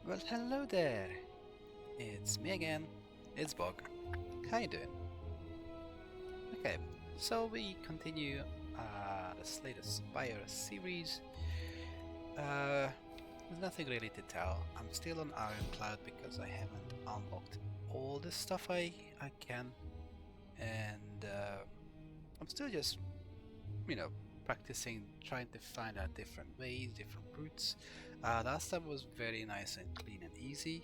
Well, hello there. It's me again. It's Bog. How you doing? Okay, so we continue the latest Spire series. There's nothing really to tell. I'm still on Ironclad because I haven't unlocked all the stuff I can, and I'm still just, practicing, trying to find out different ways, different routes. Last time was very nice and clean and easy.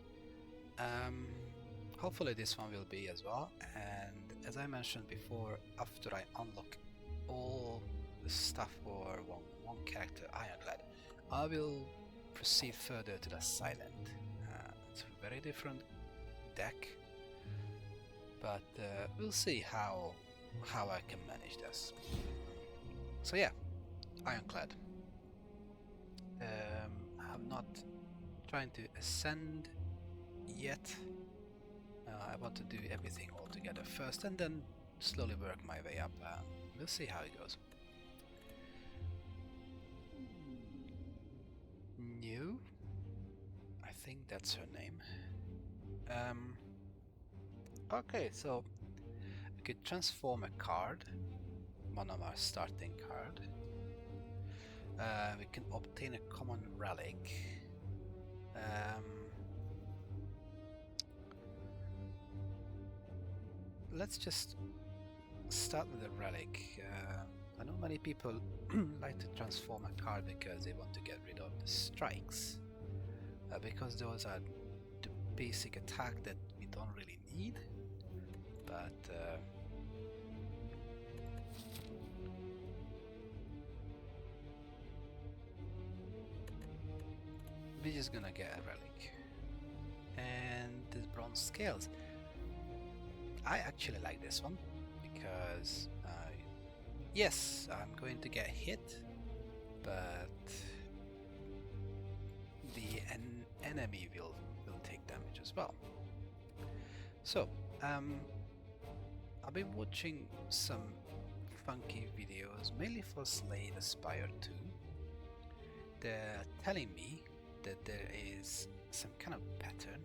Hopefully this one will be as well, and as I mentioned before, after I unlock all the stuff for one character, Ironclad, I will proceed further to the Silent. It's a very different deck, but we'll see how I can manage this. So yeah, Ironclad. I'm not trying to ascend yet. I want to do everything all together first and then slowly work my way up. We'll see how it goes. New? I think that's her name. Okay, so we could transform a card, one of our starting card. We can obtain a common relic. Let's just start with a relic. I know many people like to transform a card because they want to get rid of the strikes, because those are the basic attack that we don't really need, but we're just gonna get a relic. And the bronze scales. I actually like this one because yes, I'm going to get hit, but the enemy will take damage as well. So I've been watching some funky videos, mainly for Slay the Spire 2. They're telling me that there is some kind of pattern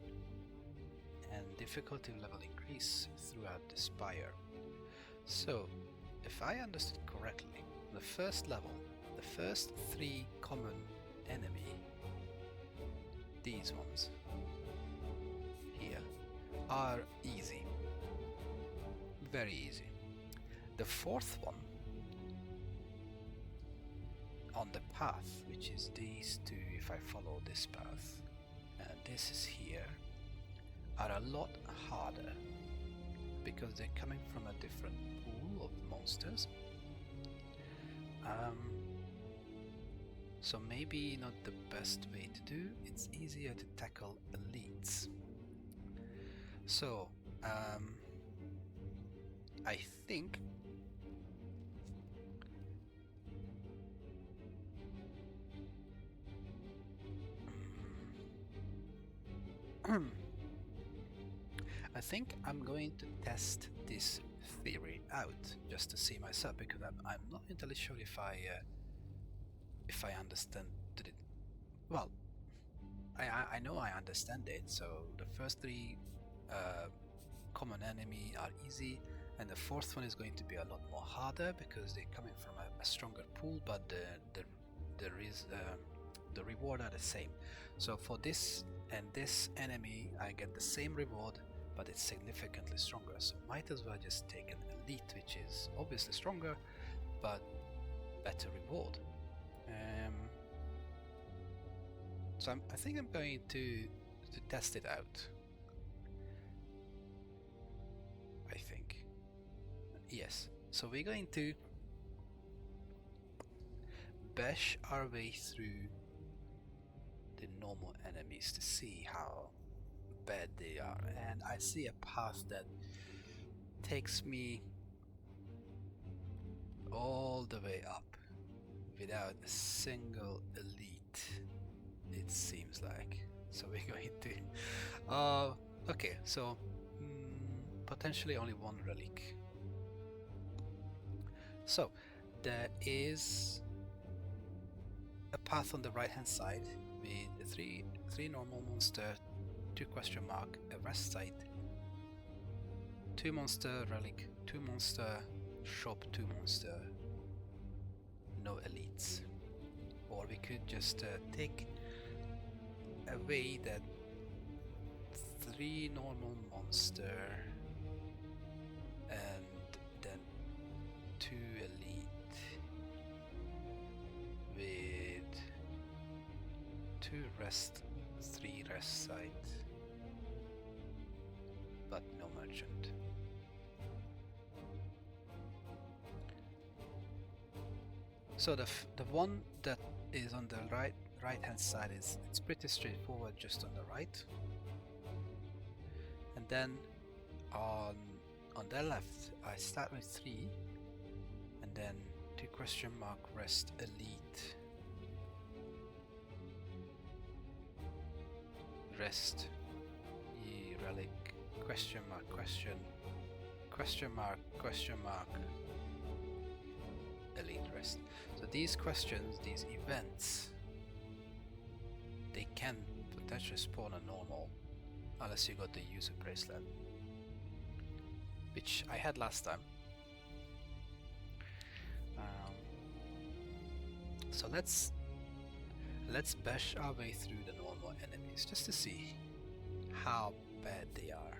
and difficulty level increase throughout the Spire. So, if I understood correctly, the first level, the first 3 common enemy, these ones here, are easy. Very easy. The 4th one on the path, which is these 2, if I follow this path, and this is here, are a lot harder because they're coming from a different pool of monsters. So maybe not the best way to do. It's easier to tackle elites. So I think I think I'm going to test this theory out just to see myself, because I'm not entirely sure if I understand it. Well, I know I understand it. So the first 3 common enemy are easy, and the 4th one is going to be a lot more harder because they're coming from a stronger pool, but the reward are the same. So for this and this enemy, I get the same reward, but it's significantly stronger. So might as well just take an elite, which is obviously stronger, but better reward. So I think I'm going to test it out. I think. Yes. So we're going to bash our way through the normal enemies to see how bad they are, and I see a path that takes me all the way up without a single elite, it seems like. So we're going to okay, so potentially only 1 relic. So there is a path on the right hand side with three normal monster, 2 question mark, a rest site, 2 monster relic, 2 monster shop, 2 monster, no elites. Or we could just take away that 3 normal monster and then 2 elite with 2 rest, 3 rest site, but no merchant. So the one that is on the right hand side it's pretty straightforward, just on the right, and then on the left I start with 3 and then 2 question mark rest elite, rest relic, question mark question mark elite rest. So these questions, these events, they can potentially spawn a normal unless you got the user bracelet, which I had last time. So let's bash our way through the normal enemies just to see how bad they are.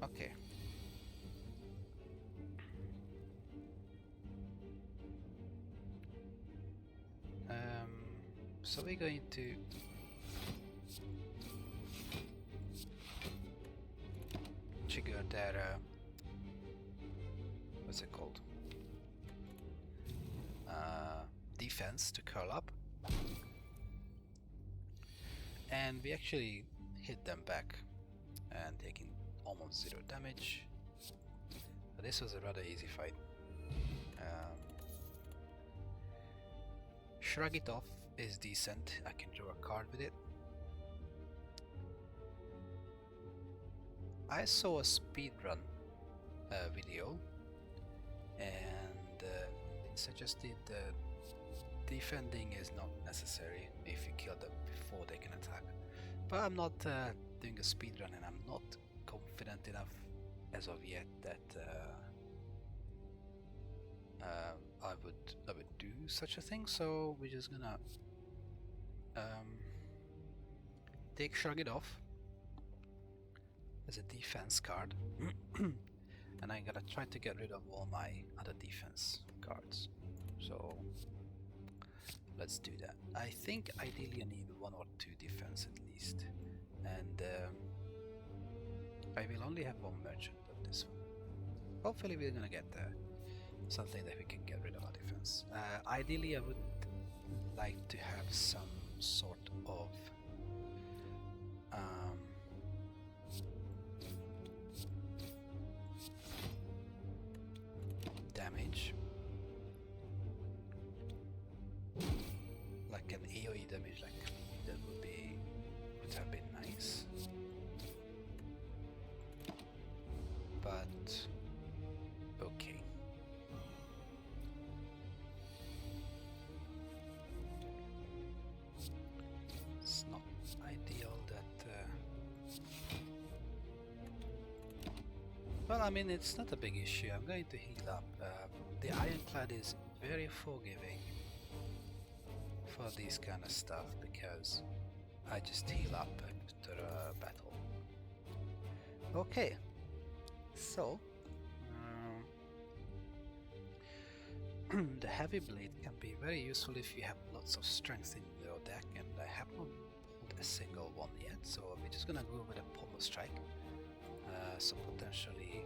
Okay. So we're going to trigger their what's it called? Defense to curl up, and we actually hit them back and taking almost 0 damage. But this was a rather easy fight. Shrug It Off is decent. I can draw a card with it. I saw a speedrun video, and it suggested defending is not necessary if you kill them before they can attack. But I'm not doing a speedrun, and I'm not confident enough as of yet that I would do such a thing. So we're just gonna take Shrug It Off as a defense card, and I'm gonna try to get rid of all my other defense cards. So let's do that. I think ideally I need 1 or 2 defense at least, and I will only have 1 merchant of this one. Hopefully we're gonna get something that we can get rid of our defense. Ideally I would like to have some sort of damage, like an AoE damage, like that would have been nice. But okay. It's not ideal that well, I mean, it's not a big issue. I'm going to heal up. The Ironclad is very forgiving for this kind of stuff because I just heal up after a battle. Okay, so the heavy blade can be very useful if you have lots of strength in your deck, and I have not pulled a single one yet, so we're just gonna go with a pommel strike. So potentially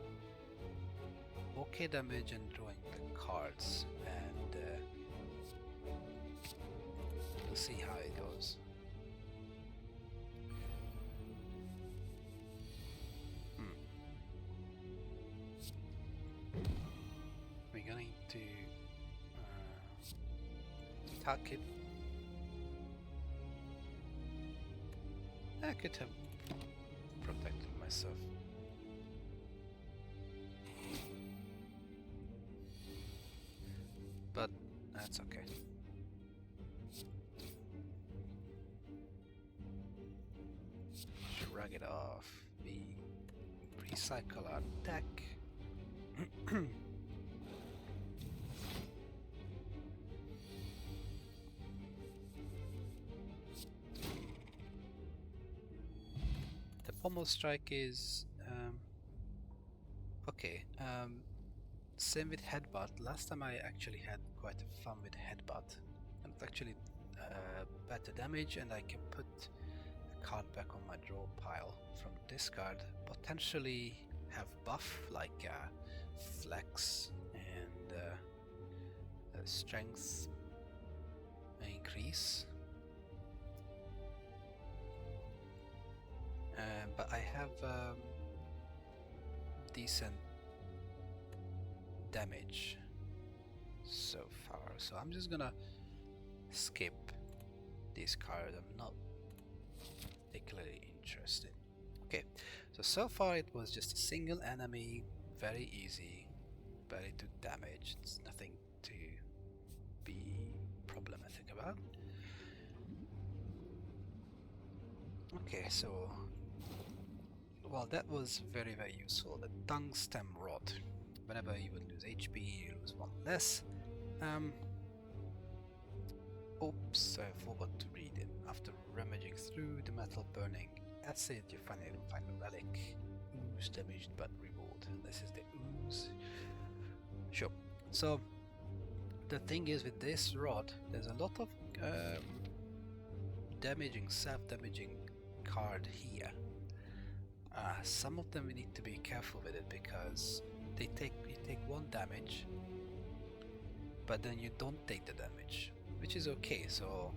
okay damage and drawing the cards, and we'll see how it goes. We're going to attack it. I could have protected myself. That's okay. Shrug it off. We recycle our deck. The pommel strike is okay. Same with headbutt. Last time I actually had quite a fun with headbutt, and it's actually better damage, and I can put a card back on my draw pile from discard. Potentially have buff like flex and strength increase. But I have decent damage so far, so I'm just gonna skip this card. I'm not particularly interested. Okay, so far it was just a single enemy, very easy, barely took damage. It's nothing to be problematic about. Okay, so well, that was very useful. The tungsten rod. Whenever you would lose HP, you lose one less. Oops, I forgot to read it. After rummaging through the metal burning acid, you finally find a relic. Ooze damaged but reward. This is the ooze. Sure. So the thing is with this rod, there's a lot of damaging, self-damaging card here. Some of them we need to be careful with it because you take one damage, but then you don't take the damage, which is okay. So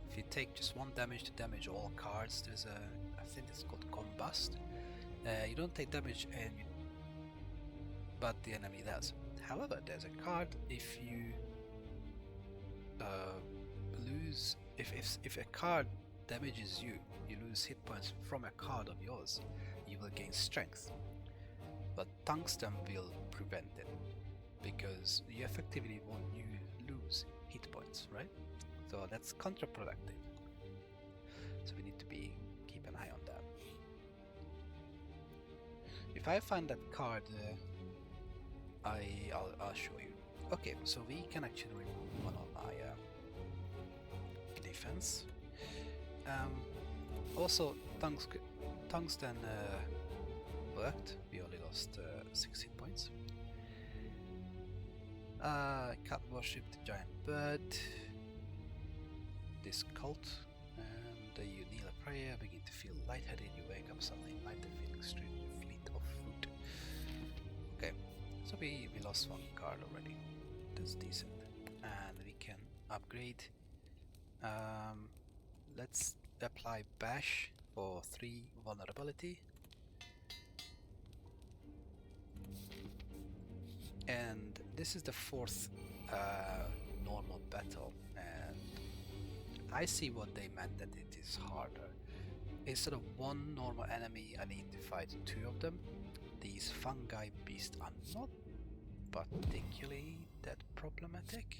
if you take just one damage to damage all cards, there's I think it's called combust. You don't take damage, but the enemy does. However, there's a card if you lose if a card damages you, you lose hit points from a card of yours, you will gain strength. But tungsten will prevent it, because you effectively won't lose hit points, right? So that's counterproductive. So we need to keep an eye on that. If I find that card, I'll show you. Okay, so we can actually remove one of my defense. Also, tungsten worked. We only lost 6 hit points. Cat worship the giant bird. This cult, and you kneel a prayer, begin to feel lightheaded. You wake up something lighter, feeling strangely fleet of foot. Okay, so we lost one card already. That's decent, and we can upgrade. Let's apply bash for 3 vulnerability, and this is the 4th normal battle, and I see what they meant, that it is harder. Instead of one normal enemy, I need to fight 2 of them. These fungi beasts are not particularly that problematic.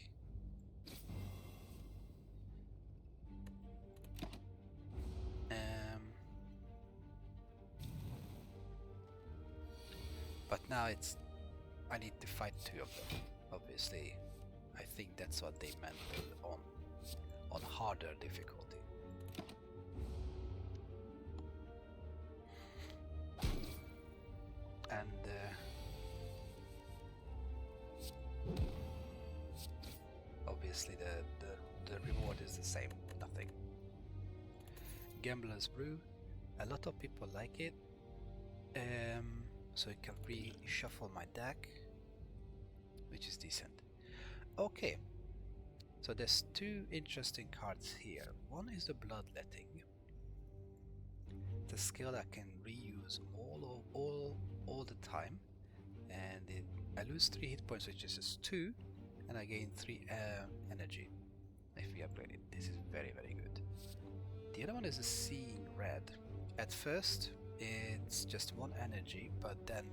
But now I need to fight 2 of them. Obviously, I think that's what they meant on harder difficulty. And obviously the reward is the same, nothing. Gambler's Brew, a lot of people like it. So I can reshuffle my deck, which is decent. Okay, so there's 2 interesting cards here. One is the Bloodletting. The skill I can reuse all the time, and I lose 3 hit points, which is just 2, and I gain 3 energy if we upgrade it. This is very good. The other one is a Seeing Red. At first it's just 1 energy, but then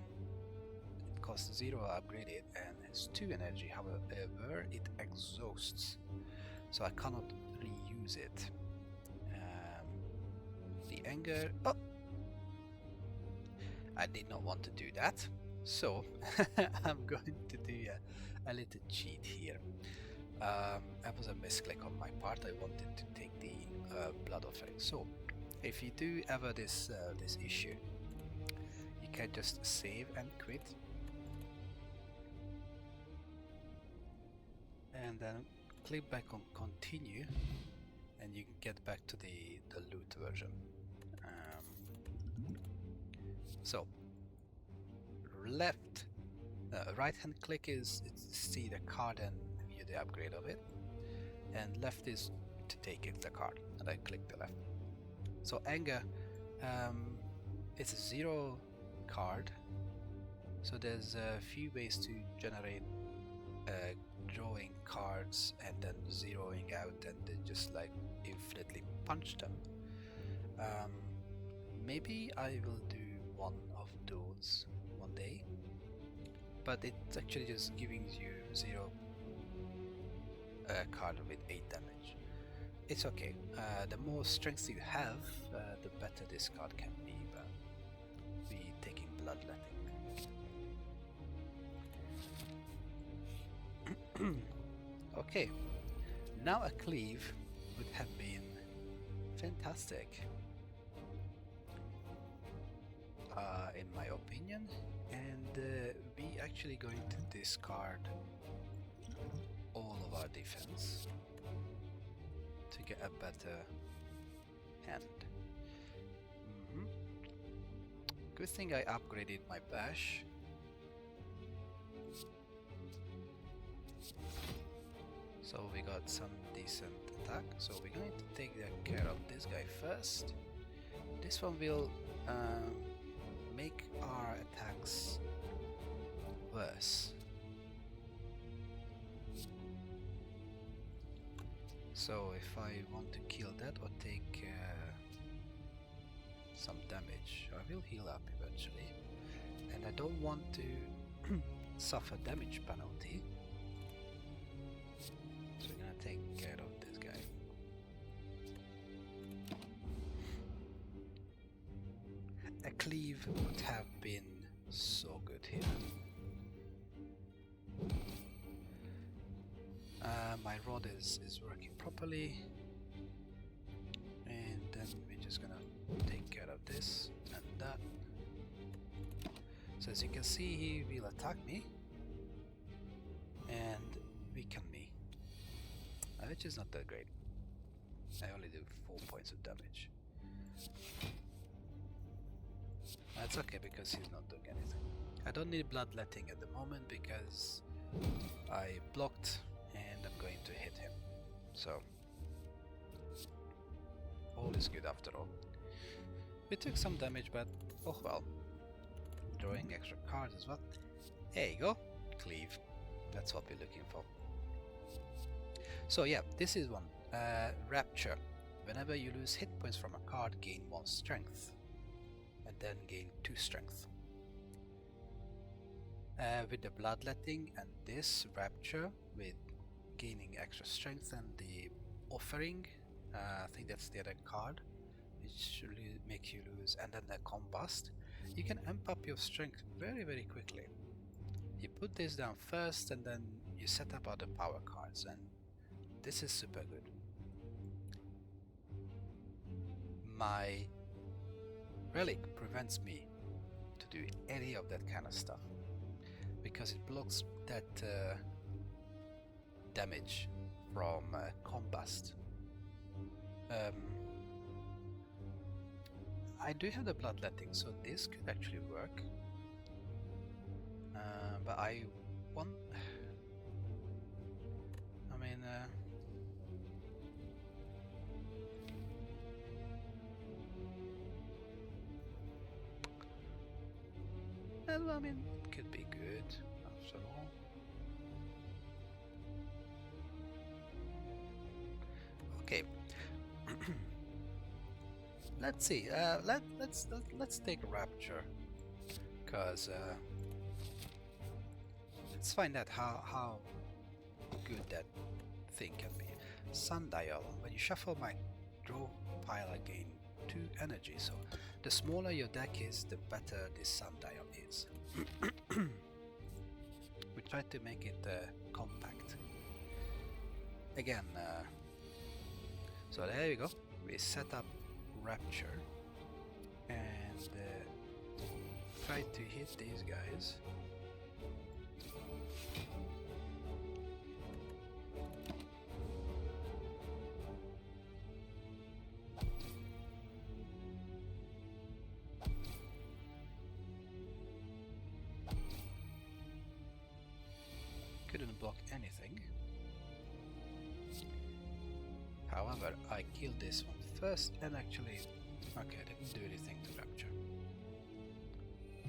it costs 0 to upgrade it, and minus 2 energy, however it exhausts, so I cannot reuse it. The anger... Oh! I did not want to do that, so I'm going to do a little cheat here. That was a misclick on my part. I wanted to take the blood offering. So if you do ever this issue, you can just save and quit, and then click back on continue, and you can get back to the loot version. So right hand click is to see the card and view the upgrade of it, and left is to take the card, and I click the left. So anger, it's a 0 card, so there's a few ways to generate drawing cards and then zeroing out and then just like infinitely punch them. Maybe I will do one of those one day, but it's actually just giving you 0 card with 8 damage. It's okay. The more strength you have, the better this card can be, but we taking bloodletting. Okay, now a cleave would have been fantastic, in my opinion, and we actually going to discard all of our defense to get a better hand. Good thing I upgraded my bash. So we got some decent attack, so we're going to take care of this guy first. This one will make our attacks worse. So if I want to kill that or take some damage, I will heal up eventually, and I don't want to suffer damage penalty. So we're gonna take care of this guy. A cleave would have been so good here. My rod is working properly, and then we're just gonna take care of this and that. So as you can see, he will attack me and weaken me, which is not that great. I only do 4 points of damage. That's okay because he's not doing anything. I don't need bloodletting at the moment because I blocked and I'm going to hit him. So all is good after all. We took some damage, but oh well. Drawing extra cards as well. There you go. Cleave. That's what we're looking for. So yeah, this is one. Rapture. Whenever you lose hit points from a card, gain 1 strength. And then gain 2 strength. With the bloodletting and this rapture, with gaining extra strength and the offering, I think that's the other card, which really makes you lose, and then the combust, you can amp up your strength very quickly. You put this down first and then you set up other power cards, and this is super good. My relic prevents me to do any of that kind of stuff because it blocks that damage from combust. I do have the bloodletting, so this could actually work, but I want... I mean... I mean, it could be good after all. Okay. Let's see. Let's take Rapture, cause Let's find out how good that thing can be. Sundial. When you shuffle my draw pile, I gain 2 energy. So the smaller your deck is, the better this sundial is. We try to make it compact. Again, so there we go. We set up Rapture and try to hit these guys. Couldn't block anything. However, I killed this one first and actually, okay, I didn't do anything to Rapture.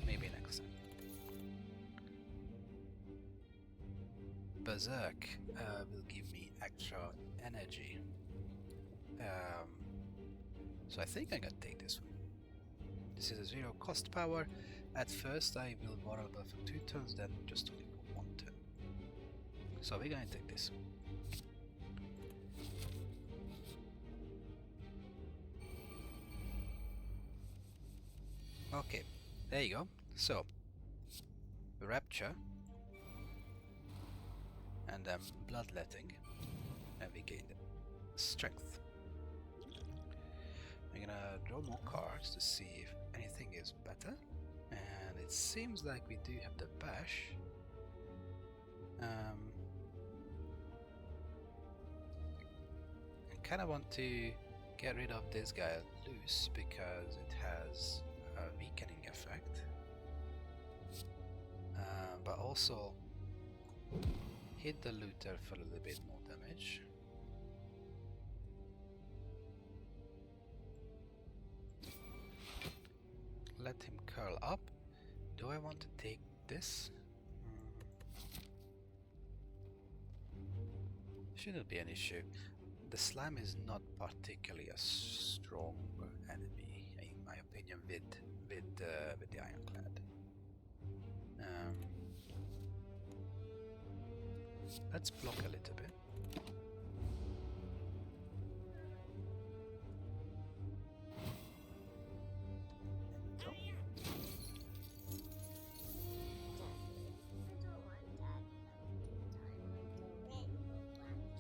Maybe next time. Berserk will give me extra energy. So I think I can take this one. This is a 0 cost power. At first I will vulnerable for 2 turns, then just only for 1 turn. So we're gonna take this. Okay, there you go. So, Rapture, and then Bloodletting, and we gain Strength. I'm gonna draw more cards to see if anything is better, and it seems like we do have the Bash. I kind of want to get rid of this guy loose because it has a weakening effect, but also hit the looter for a little bit more damage. Let him curl up. Do I want to take this? Shouldn't be an issue. The slime is not particularly a strong enemy, in my opinion, with the Ironclad. Let's block a little bit. Go.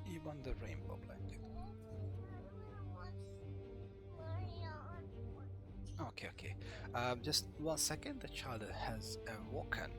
You want the rainbow blanket? Okay. Just 1 second. The child has awoken.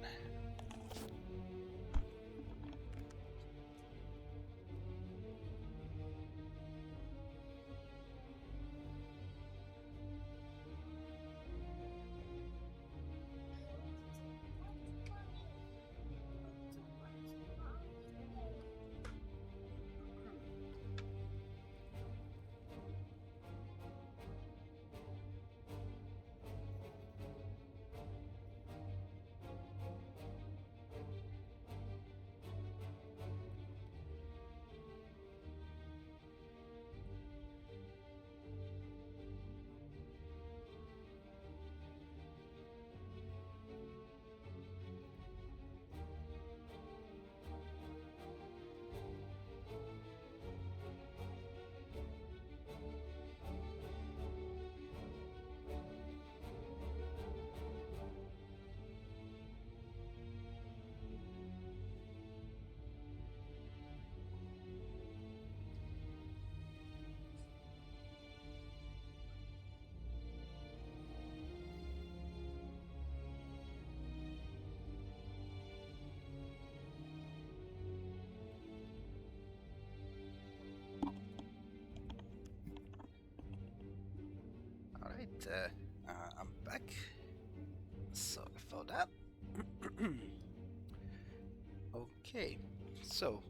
I'm back. Sorry for that. Okay, so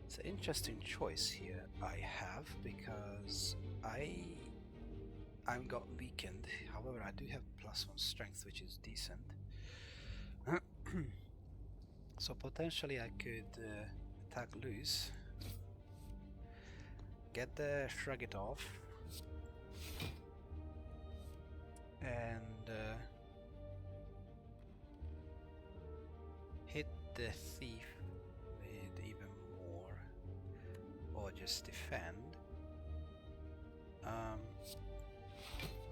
it's an interesting choice here I have because I'm got weakened. However, I do have +1 strength, which is decent. So potentially I could attack loose. Get the shrug it off, and hit the thief with even more, or just defend.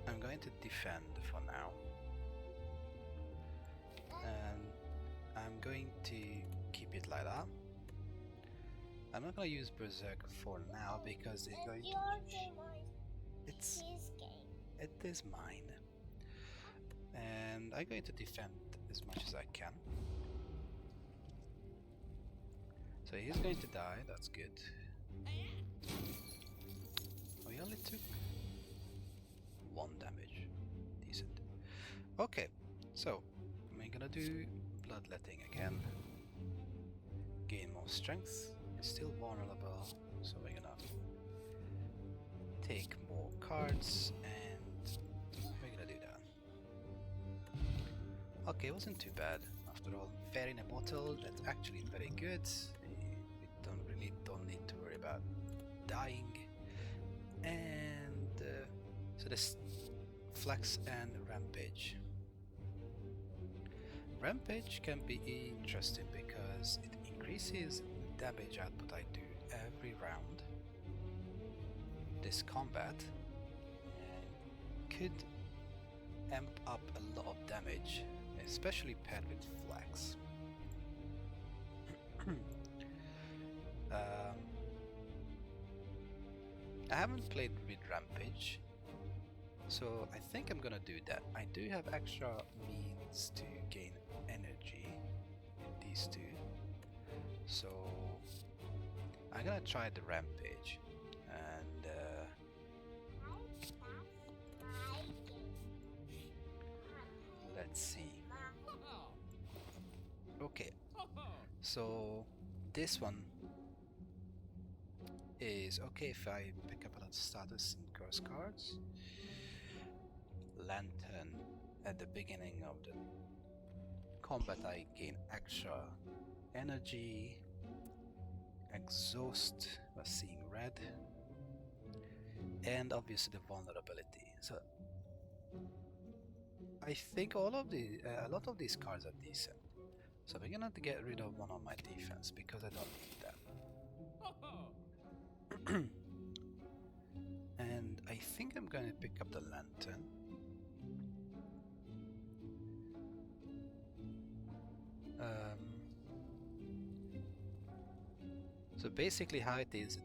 I'm going to defend for now, and I'm going to keep it like that. I'm not going to use Berserk for now because it's going to... It's his game. It is mine. And I'm going to defend as much as I can. So he's going to die, that's good. We only took 1 damage. Decent. Okay, so we're gonna do bloodletting again. Gain more strength. It's still vulnerable, so we're gonna take more cards and we're gonna do that. Okay, it wasn't too bad after all. Fair in a bottle, that's actually very good. We don't need to worry about dying. And so this Flex and Rampage. Rampage can be interesting because it increases the damage output I do every round. This combat could amp up a lot of damage, especially paired with Flex. I haven't played with Rampage, so I think I'm gonna do that. I do have extra means to gain energy in these two, so I'm gonna try the Rampage and let's see. Okay, so this one is okay if I pick up a lot of status and curse cards. Lantern at the beginning of the combat I gain extra energy. Exhaust was seeing red, and obviously the vulnerability. So I think all of the a lot of these cards are decent. So we're gonna have to get rid of one on my defense because I don't need that. And I think I'm going to pick up the Lantern. So basically how it is,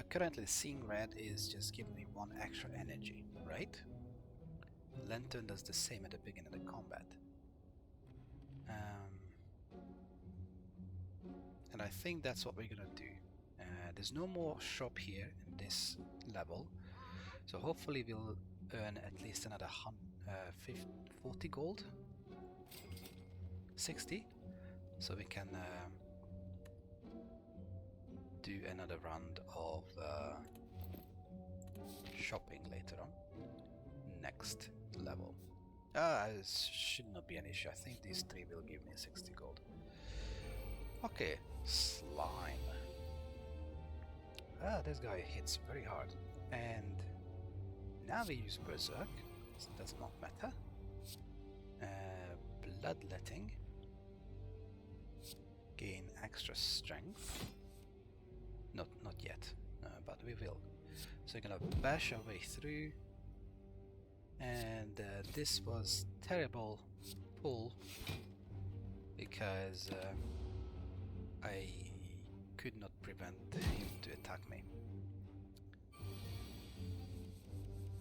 currently seeing red is just giving me 1 extra energy, right? Lantern does the same at the beginning of the combat. And I think that's what we're gonna do. There's no more shop here in this level, so hopefully we'll earn at least another 40 gold, 60, so we can do another round of shopping later on. Next level. It should not be an issue. I think these 3 will give me 60 gold. Okay, slime. This guy hits very hard. And now we use Berserk. So it does not matter. Bloodletting. Gain extra strength. Not yet, but we will. So we're gonna bash our way through. And this was terrible pull because I could not prevent him to attack me.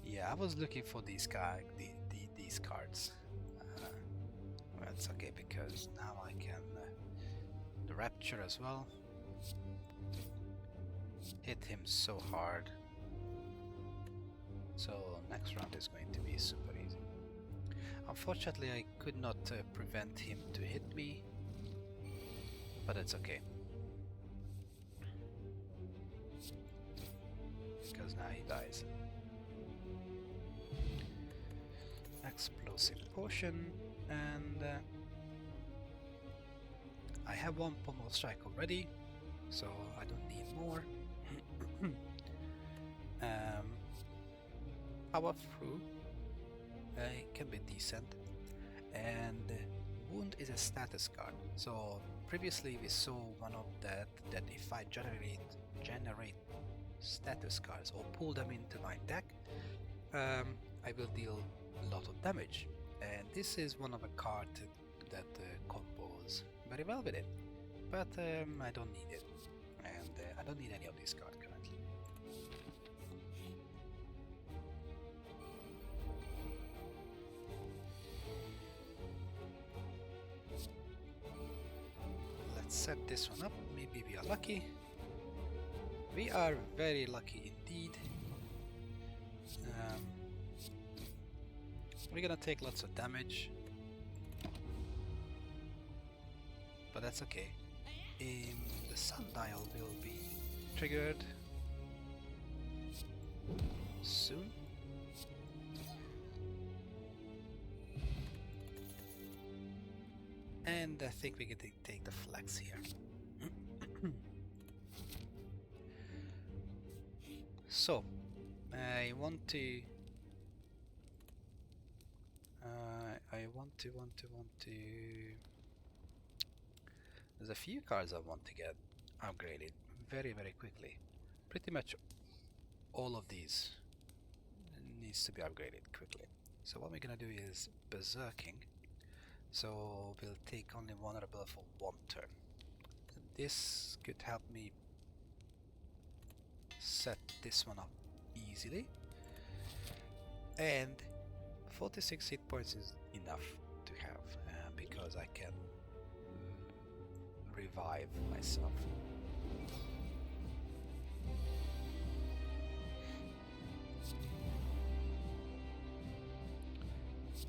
Yeah, I was looking for these cards. That's okay because now I can the Rapture as well. Hit him so hard. So next round is going to be super easy. Unfortunately, I could not prevent him to hit me, but it's okay. Because now he dies. Explosive potion, and I have 1 pommel strike already, so I don't need more. Power through. It can be decent. And wound is a status card. So previously we saw one of that if I generate status cards or pull them into my deck, I will deal a lot of damage. And this is one of a card that combos very well with it. But I don't need it, and I don't need any of these cards currently. Let's set this one up, maybe we are lucky. We are very lucky indeed. We're gonna take lots of damage, but that's okay. The sundial will be triggered soon. And I think we can take the flex here. So I want to there's a few cards I want to get upgraded very quickly. Pretty much all of these needs to be upgraded quickly. So what we're gonna do is berserking. So we'll take only vulnerable for one turn. This could help me set this one up easily. And 46 hit points is enough to have because I can revive myself.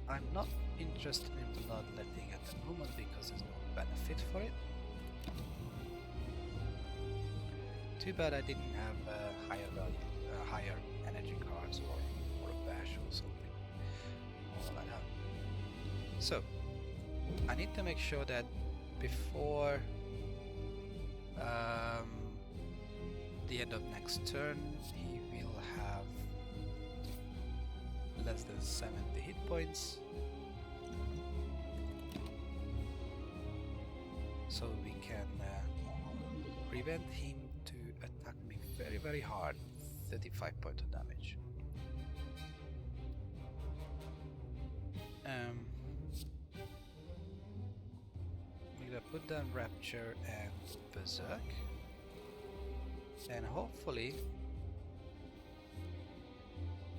I'm not interested in bloodletting at the moment because there's no benefit for it. Too bad I didn't have higher value, higher energy cards or a bash or something, or like that. So I need to make sure that before the end of next turn he will have less than 70 hit points, so we can prevent him to attack me very hard. 35 points of damage. We're gonna put down Rapture and Berserk, and hopefully...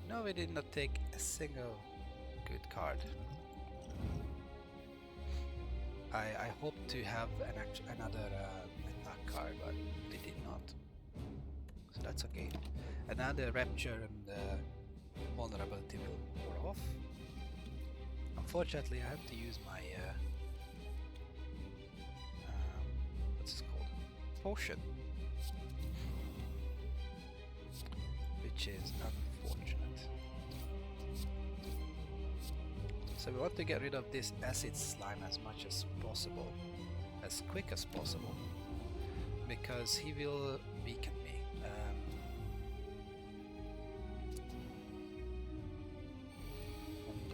No, we did not take a single good card. I hope to have another attack card, but we did not. So that's okay. And now the Rapture and vulnerability will wear off. Unfortunately, I have to use my what's it called? Potion, which is unfortunate. So we want to get rid of this acid slime as much as possible, as quick as possible, because he will weaken me.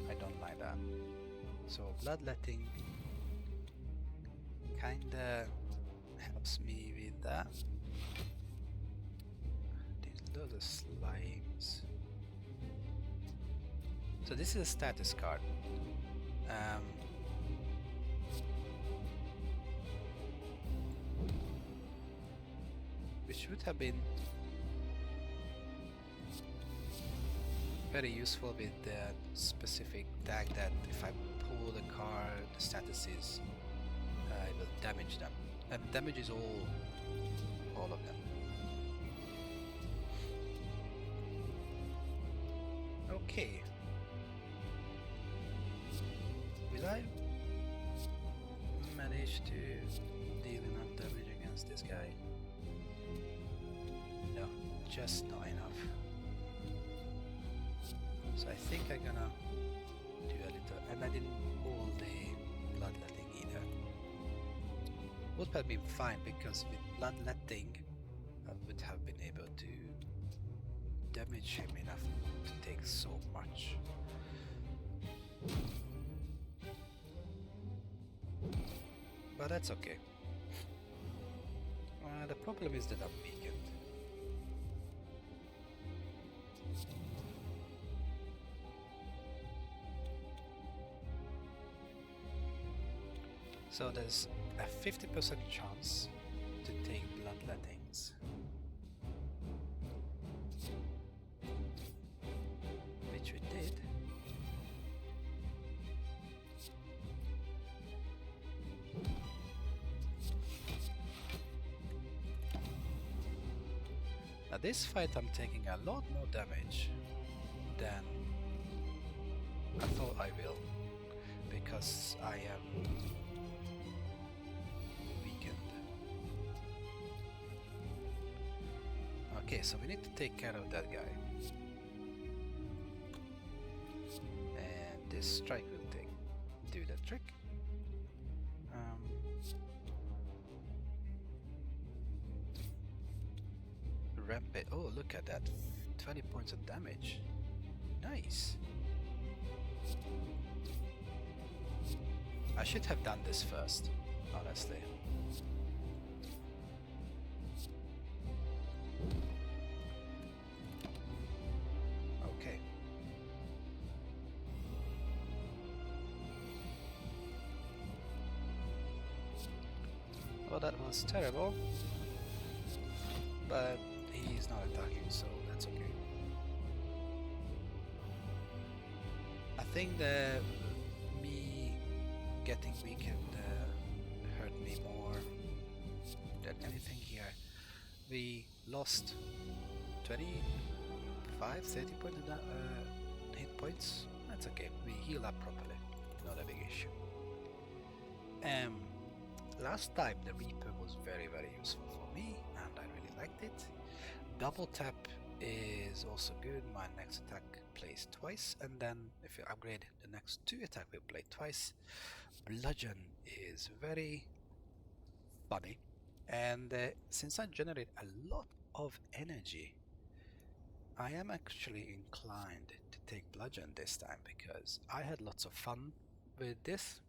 I don't like that. So bloodletting kinda helps me with that. These little slimes. So this is a status card. Which would have been very useful with the specific tag that if I pull the card, the status is it will damage them, and damages all of them. Okay. Will I manage to deal enough damage against this guy? No, just not enough. So I think I'm gonna do a little, and I didn't pull the bloodletting either. Would have been fine because with bloodletting I would have been able to damage him enough to take so much. But that's okay. The problem is that I'm weakened. So there's a 50% chance to take bloodlettings. Which we did. Now this fight I'm taking a lot more damage than I thought I will, because I am weakened. Okay, so we need to take care of that guy. And this strike will do the trick. Rampage. Oh, look at that. 20 points of damage. Nice. I should have done this first, honestly. Okay. Well, that was terrible. But he's not attacking, so that's okay. I think that me getting weakened hurt me more than anything here. We lost 25, 30 points of hit points. That's okay. We heal up properly. Not a big issue. Last time the Reaper was very, very useful for me, and I really liked it. Double tap is also good. My next attack plays twice, and then if you upgrade, the next two attack will play twice. Bludgeon is very funny, and since I generate a lot of energy, I am actually inclined to take Bludgeon this time because I had lots of fun with this,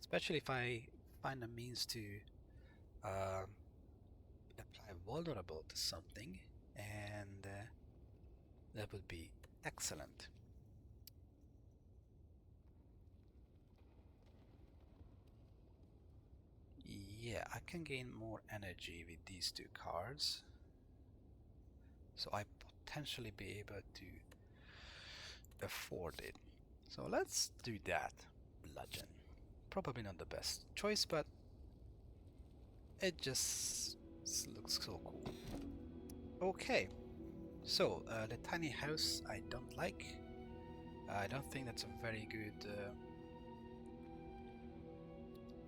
especially if I find a means to apply vulnerable to something, and that would be excellent. Yeah, I can gain more energy with these two cards, so I potentially be able to afford it. So let's do that. Bludgeon. Probably not the best choice, but it just looks so cool. Okay, so the tiny house I don't like. I don't think that's a very good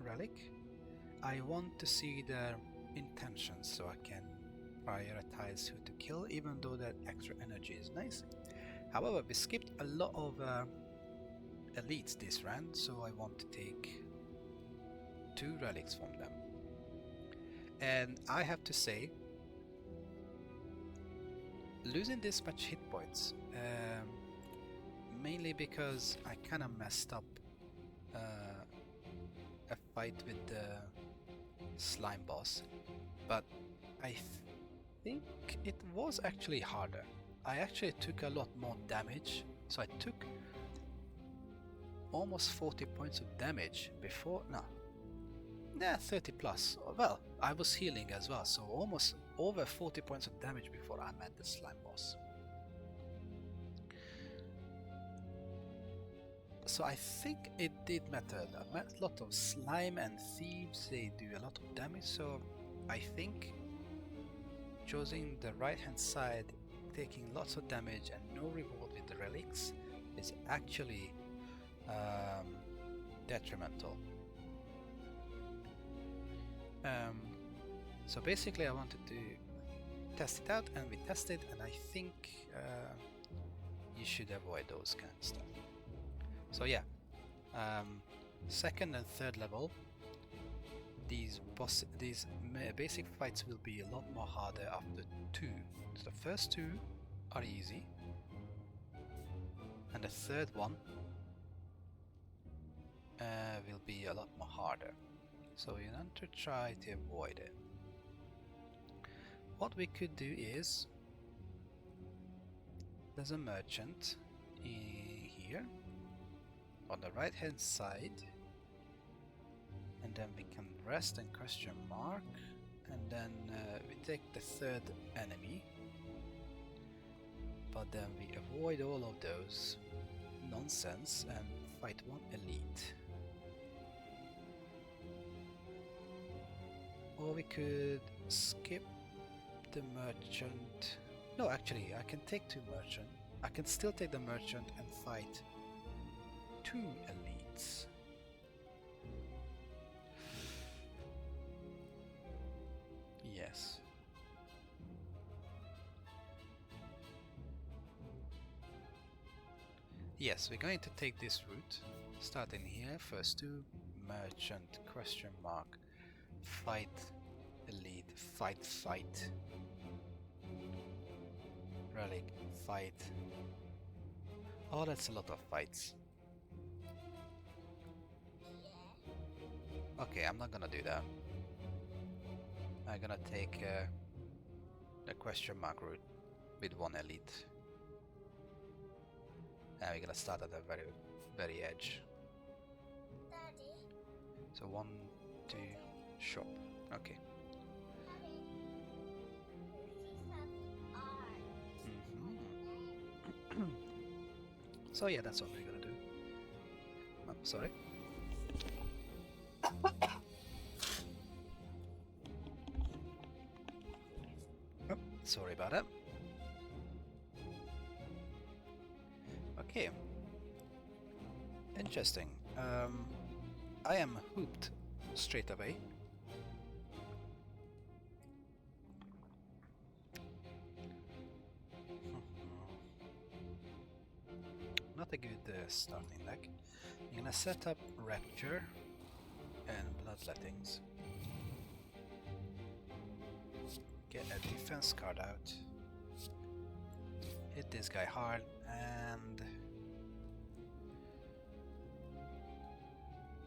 relic. I want to see their intentions so I can prioritize who to kill, even though that extra energy is nice. However, we skipped a lot of elites this round, so I want to take 2 relics from them. And I have to say, losing this much hit points, mainly because I kind of messed up a fight with the slime boss, but I think it was actually harder. I actually took a lot more damage, so I took almost 40 points of damage before. No, yeah, 30 plus. Well, I was healing as well, so almost over 40 points of damage before I met the slime boss. So I think it did matter. A lot of slime and thieves, they do a lot of damage, so I think choosing the right hand side, taking lots of damage and no reward with the relics is actually detrimental. So basically I wanted to test it out, and we tested, and I think you should avoid those kind of stuff. So yeah, second and third level, these basic fights will be a lot more harder after 2. So the first 2 are easy, And the third one will be a lot more harder. So you want to try to avoid it. What we could do is, there's a merchant here on the right hand side, and then we can rest and question mark, and then we take the third enemy, but then we avoid all of those nonsense and fight one elite. Or we could skip the merchant. No, actually, I can take two merchant. I can still take the merchant and fight two elites. Yes. Yes, we're going to take this route. Starting here, first two, merchant, question mark, fight, elite, fight, fight. Relic, fight. Oh, that's a lot of fights. Okay, I'm not gonna do that. I'm gonna take the question mark route with one elite. And we're gonna start at the very edge. Daddy. So 1, 2, shop. Okay. So yeah, that's what we're gonna do. I'm sorry. Oh, sorry about that. Okay. Interesting. I am hooked straight away. Not a good starting deck. I'm gonna set up Rapture and Bloodlettings. Get a defense card out. Hit this guy hard, and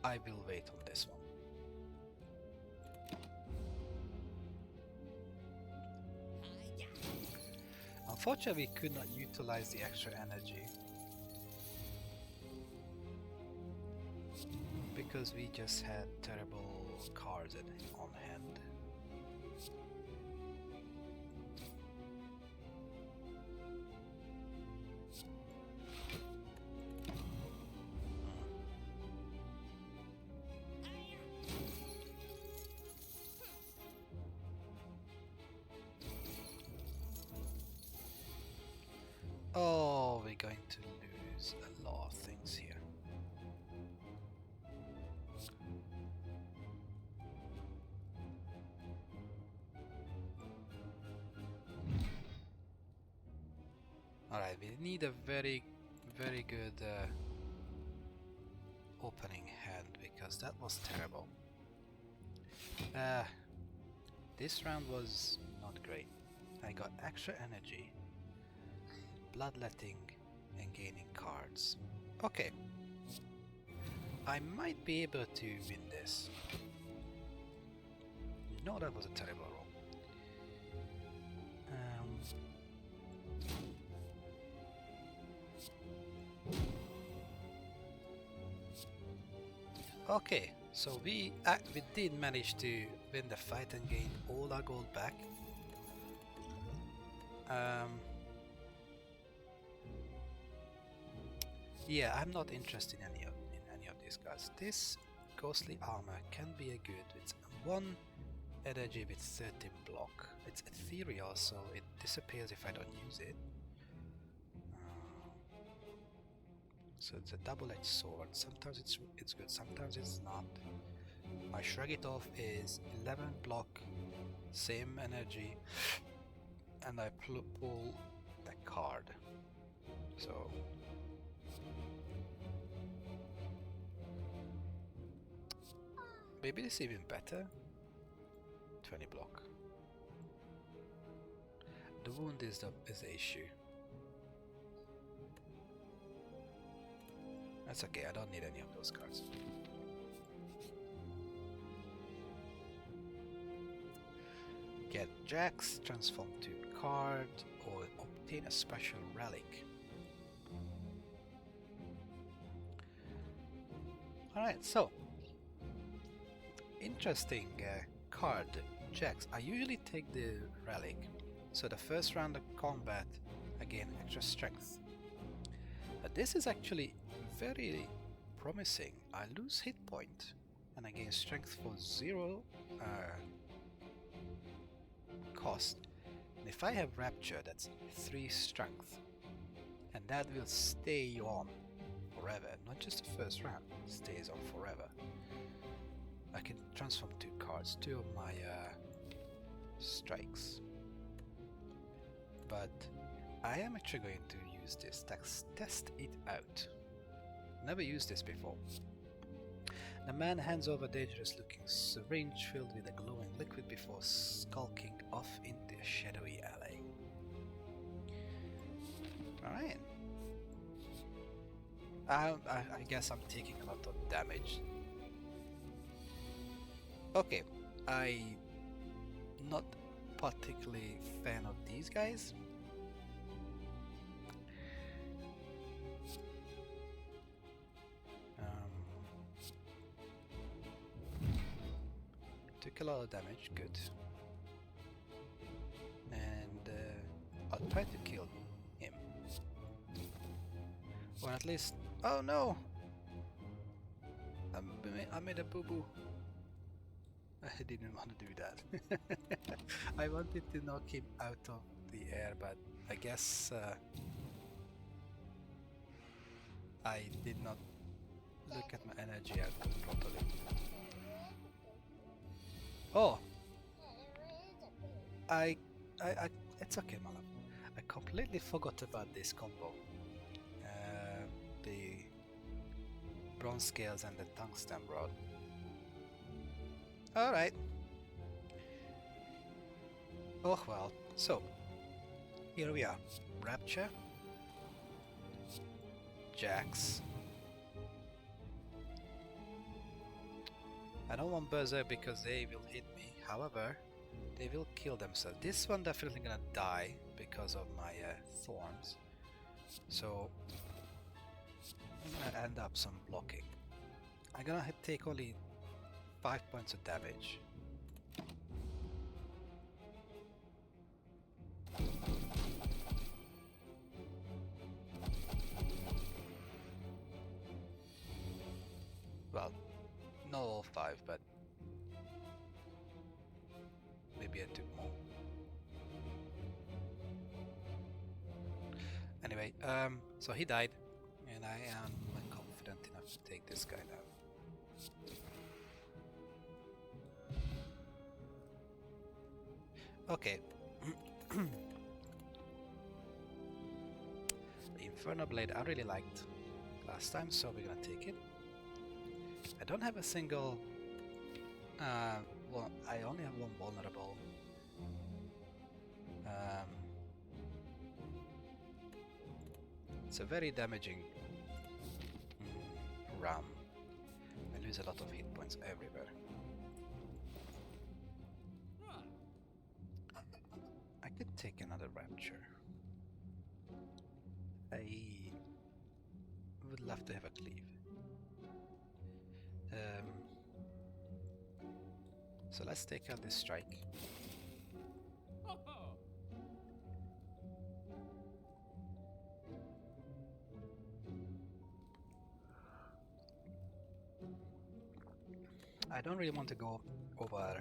I will wait on this one. Unfortunately, we could not utilize the extra energy because we just had terrible cards on hand. Oh, we're going to lose a lot of things here. Alright, we need a very good opening hand because that was terrible. This round was not great. I got extra energy, bloodletting, and gaining cards. Okay. I might be able to win this. No, that was a terrible roll. Okay, so we did manage to win the fight and gain all our gold back. Yeah, I'm not interested in any of these guys. This ghostly armor can be a good. It's 1 energy with 13 block. It's ethereal, so it disappears if I don't use it. So it's a double-edged sword. Sometimes it's good, sometimes it's not. My Shrug It Off is 11 block, same energy, and I pull the card. So maybe this is even better. 20 block. The wound is the issue. That's okay, I don't need any of those cards. Get Jax, transform to card, or obtain a special relic. Alright, so interesting card, Jax. I usually take the relic, so the first round of combat I gain extra strength. But this is actually very promising. I lose hit point and I gain strength for 0 cost. And if I have Rapture, that's 3 strength, and that will stay on forever, not just the first round, it stays on forever. I can transform 2 cards, 2 of my strikes. But I am actually going to use this, test it out. Never used this before. The man hands over a dangerous looking syringe filled with a glowing liquid before skulking off into a shadowy alley. Alright. I guess I'm taking a lot of damage. Okay, I'm not particularly fan of these guys. Took a lot of damage, good. And I'll try to kill him. Or at least... Oh no! I made a boo-boo. I didn't want to do that. I wanted to knock him out of the air, but I guess I did not look at my energy output properly. Oh! It's okay, my love. I completely forgot about this combo. The bronze scales and the tungsten rod. Alright. Oh well. So, here we are. Rapture. Jax. I don't want Berserk because they will hit me. However, they will kill themselves. This one definitely gonna die because of my thorns. So, I'm gonna end up some blocking. I'm gonna take only 5 points of damage. Well, not all 5, but maybe I took more. Anyway, so he died, and I am confident enough to take this guy now. Okay. The Inferno Blade I really liked last time, so we're gonna take it. I don't have a single... well, I only have one vulnerable. It's a very damaging ram. I lose a lot of hit points everywhere. I could take another Rapture. I would love to have a cleave. So let's take out this strike. I don't really want to go over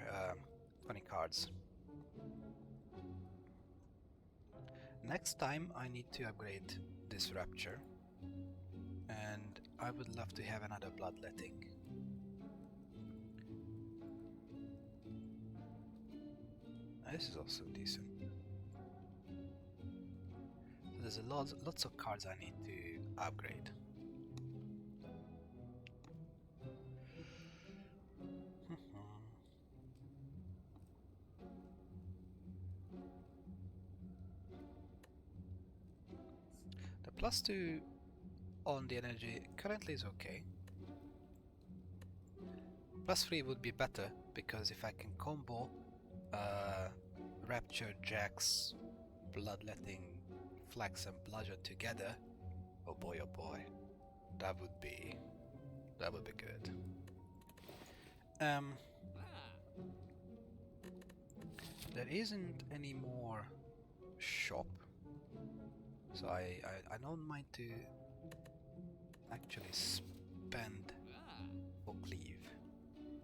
20 cards. Next time I need to upgrade this Rapture, and I would love to have another Bloodletting. This is also decent. So there's lots of cards I need to upgrade. The +2 on the energy currently is okay. +3 would be better, because if I can combo Rapture, Jax, Bloodletting, Flex and Bludgeon together, oh boy, that would be good. There isn't any more shop, so I don't mind to actually spend for cleave,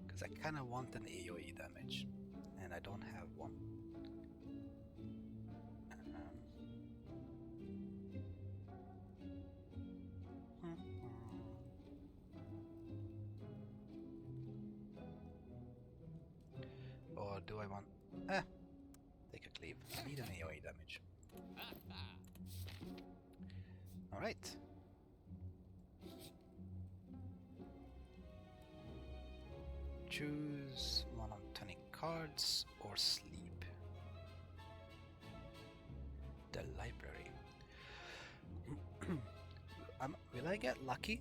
because I kind of want an AoE damage and I don't have one. Or do I want... take a cleave. I need an AoE damage. Alright. Choose one on 20 cards or sleep. The library. Will I get lucky?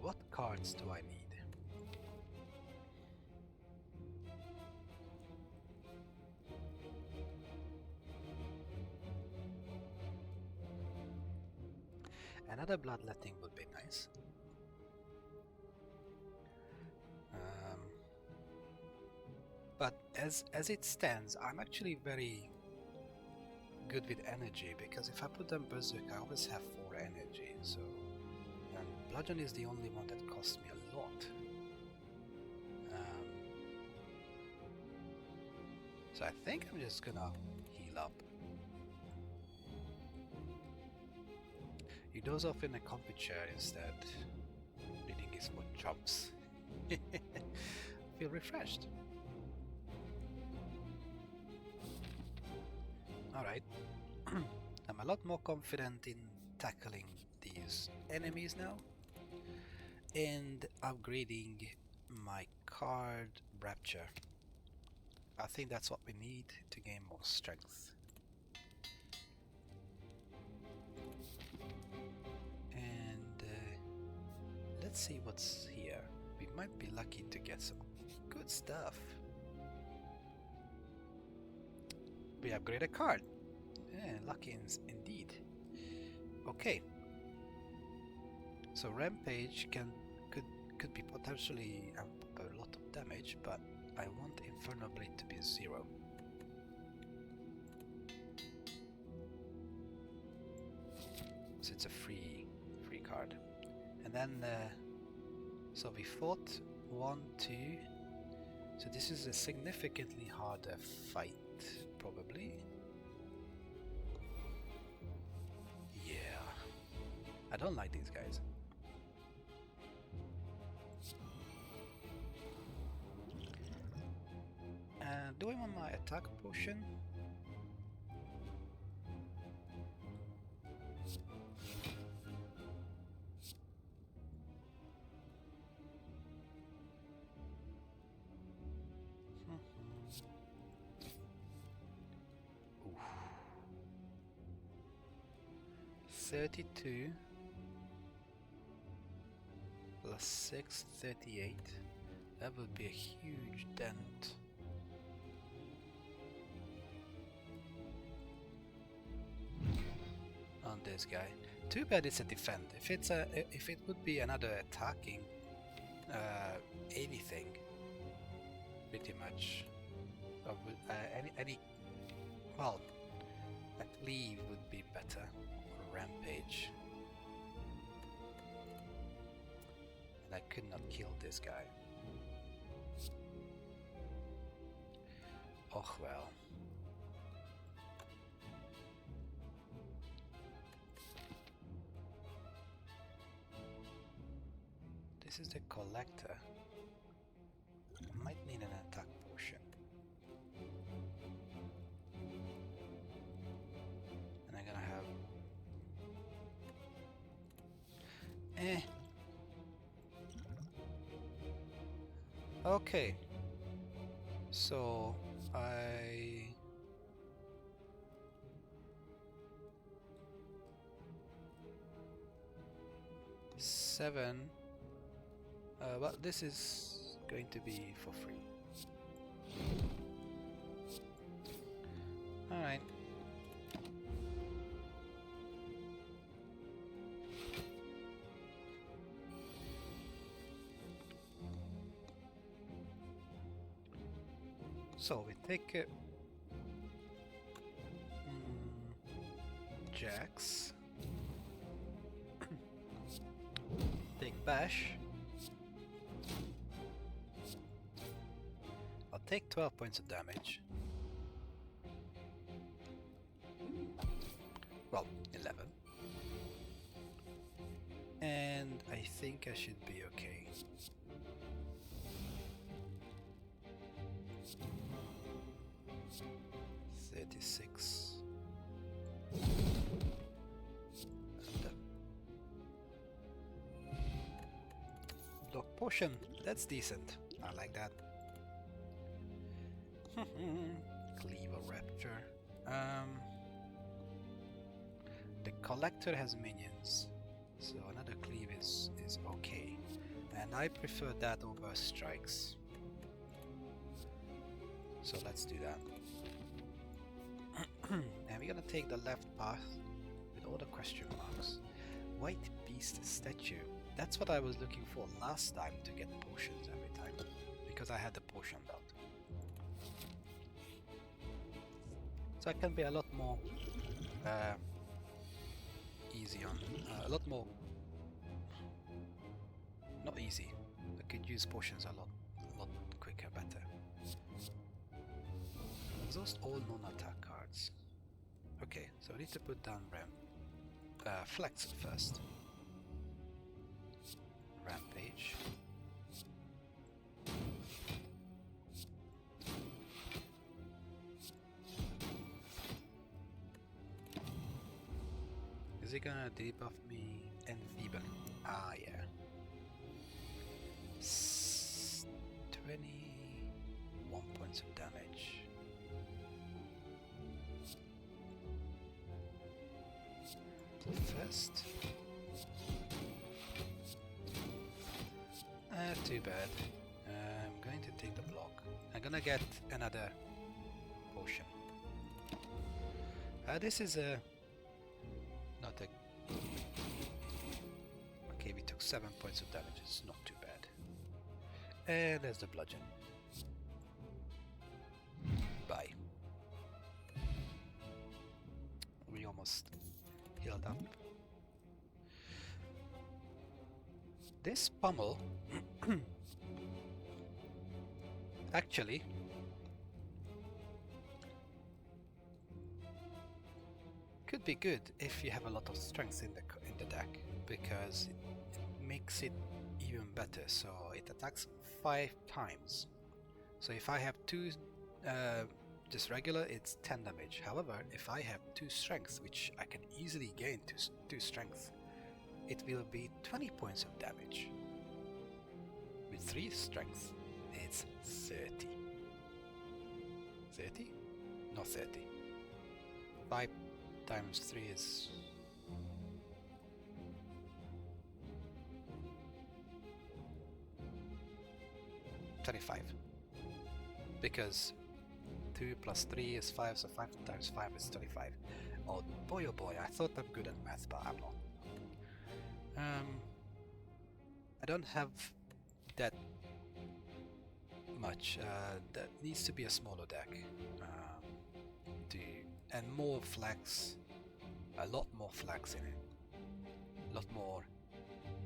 What cards do I need? Another bloodletting would be nice. But as it stands, I'm actually very good with energy, because if I put them Berserk, I always have 4 energy, so... And Bludgeon is the only one that costs me a lot. So I think I'm just gonna heal up. He does off in a comfy chair instead, reading his more chops. Feel refreshed. Alright. I'm a lot more confident in tackling these enemies now, and upgrading my card Rapture. I think that's what we need to gain more strength. And let's see what's here. We might be lucky to get some good stuff. We upgrade a card. Yeah, lucky indeed. Okay. So Rampage could be potentially a lot of damage, but I want Inferno Blade to be 0. So it's a free card. And then so we fought 1, 2. So this is a significantly harder fight, probably. Yeah. I don't like these guys. Do I want my attack potion? Oof. 32 plus 6, 38. That would be a huge dent. On this guy. Too bad it's a defend. If it would be another attacking anything, pretty much, well, a cleave would be better, or rampage. And I could not kill this guy. Oh well. This is the collector. I might need an attack potion. And I'm gonna have... Okay. So I seven. Well, this is going to be for free. All right. So we take Jax, take Bash. I'll take 12 points of damage. Well, 11. And I think I should be okay. $36. Block potion, that's decent. I like that. Cleaver Rapture. The Collector has minions, so another cleave is okay. And I prefer that over strikes. So let's do that. And we're gonna take the left path with all the question marks. White Beast statue. That's what I was looking for last time to get potions every time, because I had the potion belt. So I can be a lot more easy on, a lot more, not easy. I could use potions a lot quicker, better. Exhaust all non-attack cards. Okay, so I need to put down Flex first. Rampage. Is it gonna debuff me? Enfeeble. Ah, yeah. 21 points of damage. First. Too bad. I'm going to take the block. I'm gonna get another potion. This is a... not a... Okay, we took 7 points of damage. It's not too bad. And there's the bludgeon. Bye. We almost healed up. This pummel actually could be good if you have a lot of strength in the deck, because it makes it even better. So it attacks 5 times. So if I have 2 just regular, it's 10 damage. However, if I have 2 strength, which I can easily gain to 2 strength, it will be 20 points of damage. With 3 strength, it's 30. 30? No, 30. 5 times 3 is... $25. Because 2 plus 3 is 5, so 5 times 5 is 25. Oh boy, I thought I'm good at math, but I'm not. I don't have that much. That needs to be a smaller deck. And more flags, a lot more flags in it, a lot more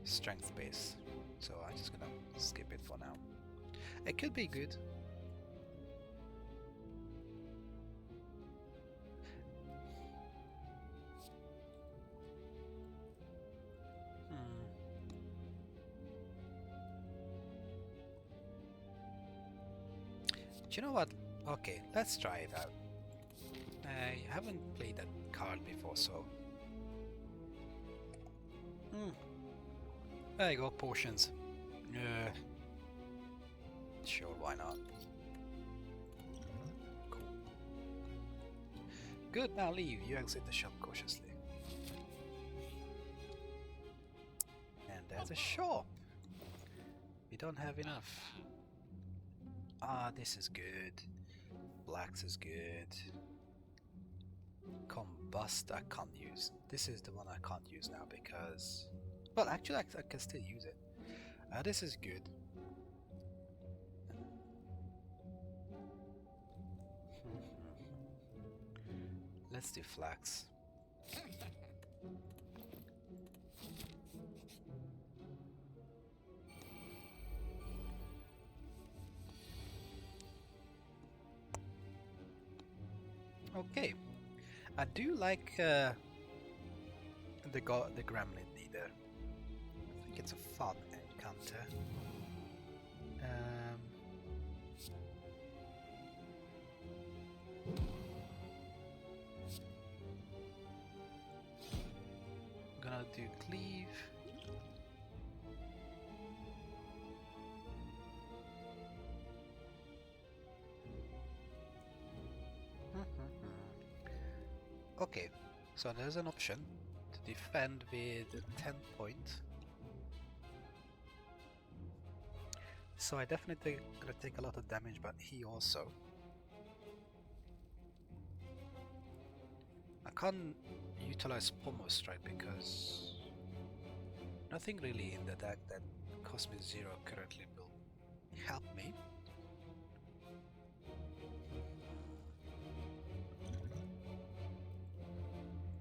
strength base. So I'm just gonna skip it for now. It could be good. Do you know what? Okay, let's try it out. I haven't played that card before, so... There you go, potions. Sure, why not? Good, now leave. You exit the shop cautiously. And there's a shop. We don't have enough. Ah, this is good. Blacks is good. Combust I can't use. This is the one I can't use now because... Well, actually I can still use it. This is good. Let's do flax. Okay. I do like the Gremlin leader. I think it's a fun encounter. Gonna do cleave. Okay, so there's an option to defend with 10 point. So I definitely gonna take a lot of damage, but he also. I can't utilize Pommel Strike because nothing really in the deck that cost me 0 currently will help me.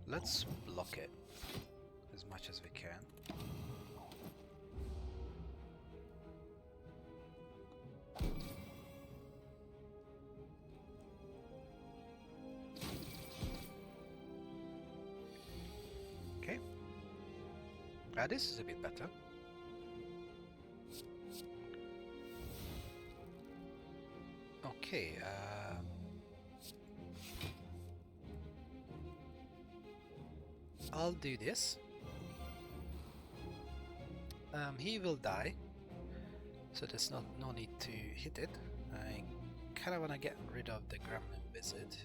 Let's block it as much as we can. Okay. This is a bit better. Okay, I'll do this. He will die, so there's no need to hit it. I kinda wanna get rid of the Gremlin Wizard.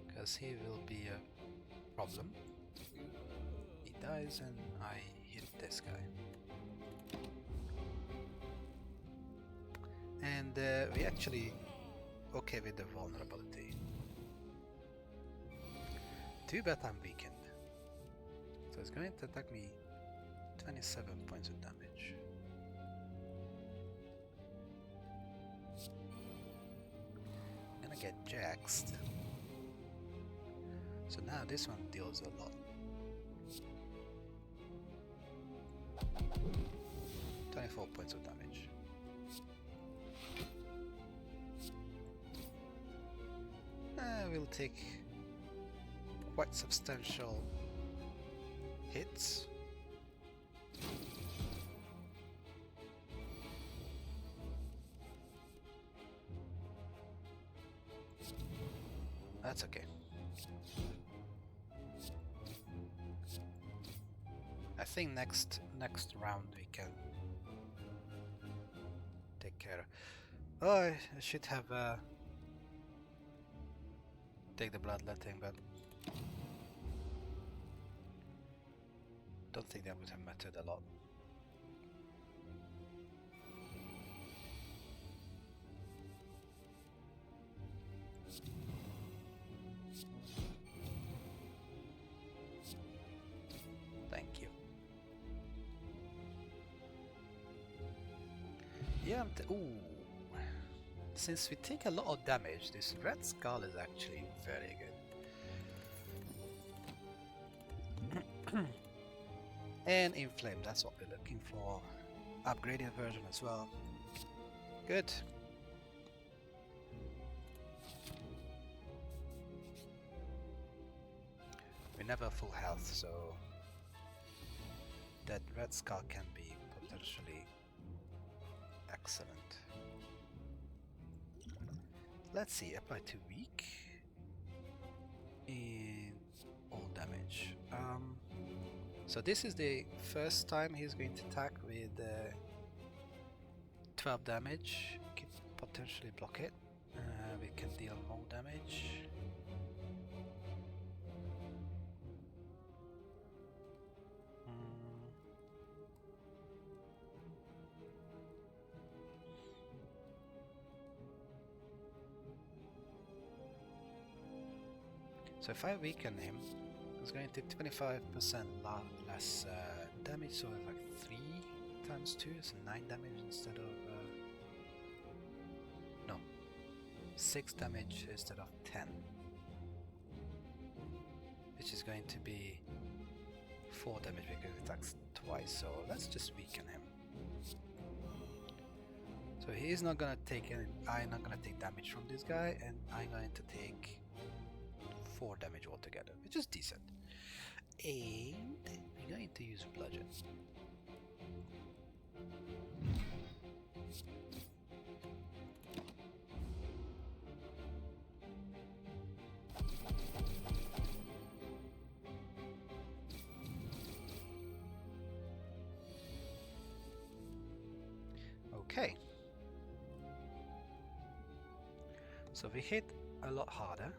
Because he will be a problem. He dies and I hit this guy. And we actually okay with the vulnerability. Too bad I'm weakened. So it's going to attack me 27 points of damage. Gonna get jaxed. So now this one deals a lot. 24 points of damage. We'll take quite substantial hits. That's okay. I think next round we can take care of. Oh, I should have take the bloodletting, but don't think that would have mattered a lot. Thank you. Yeah, ooh. Since we take a lot of damage, this red skull is actually very good. And inflame, that's what we're looking for. Upgraded version as well. Good. We're never full health, so that red skull can be potentially excellent. Let's see, apply to weak in all damage. So this is the first time he's going to attack with 12 damage. We can potentially block it. We can deal more damage. So if I weaken him, it's going to take 25% less damage, so it's like 3 times 2, so 9 damage instead of... no, 6 damage instead of 10. Which is going to be 4 damage because it attacks twice, so let's just weaken him. So he's not gonna take any... I'm not gonna take damage from this guy, and I'm going to take 4 damage altogether, which is decent. And we're going to use bludgeon. Okay. So we hit a lot harder.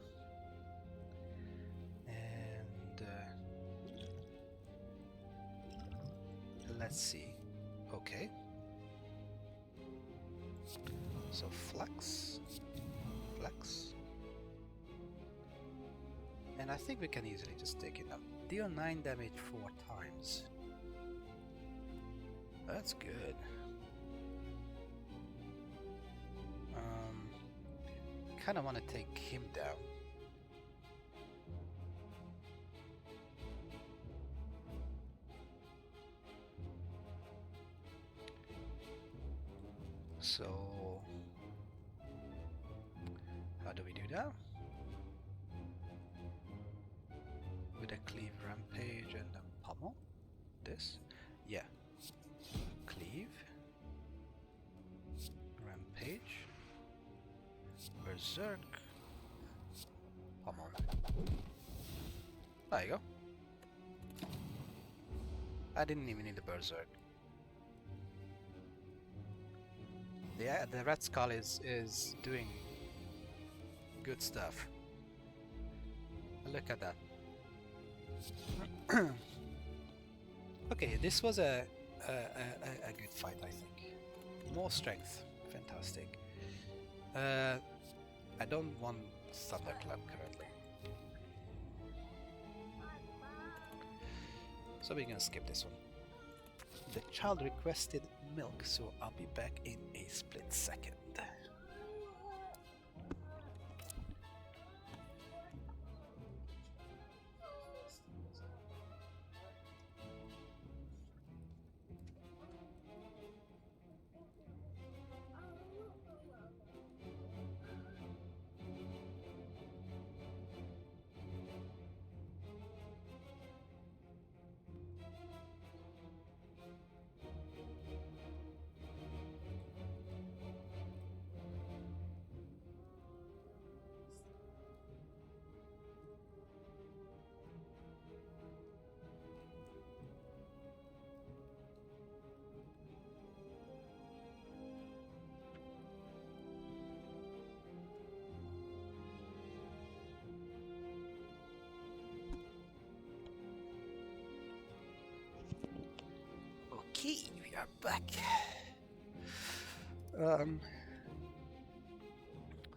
Let's see. Okay. So flex. And I think we can easily just take it out. Deal 9 damage 4 times. That's good. Kinda wanna take him down. So, how do we do that? With a cleave rampage and a pummel? This? Yeah. Cleave. Rampage. Berserk. Pummel. There you go. I didn't even need the berserk. The Red Skull is doing good stuff. Look at that. Okay, this was a good fight, I think. More strength, fantastic. I don't want Thunderclap currently, so we're gonna skip this one. The child requested milk, so I'll be back in a split second. Okay, we are back.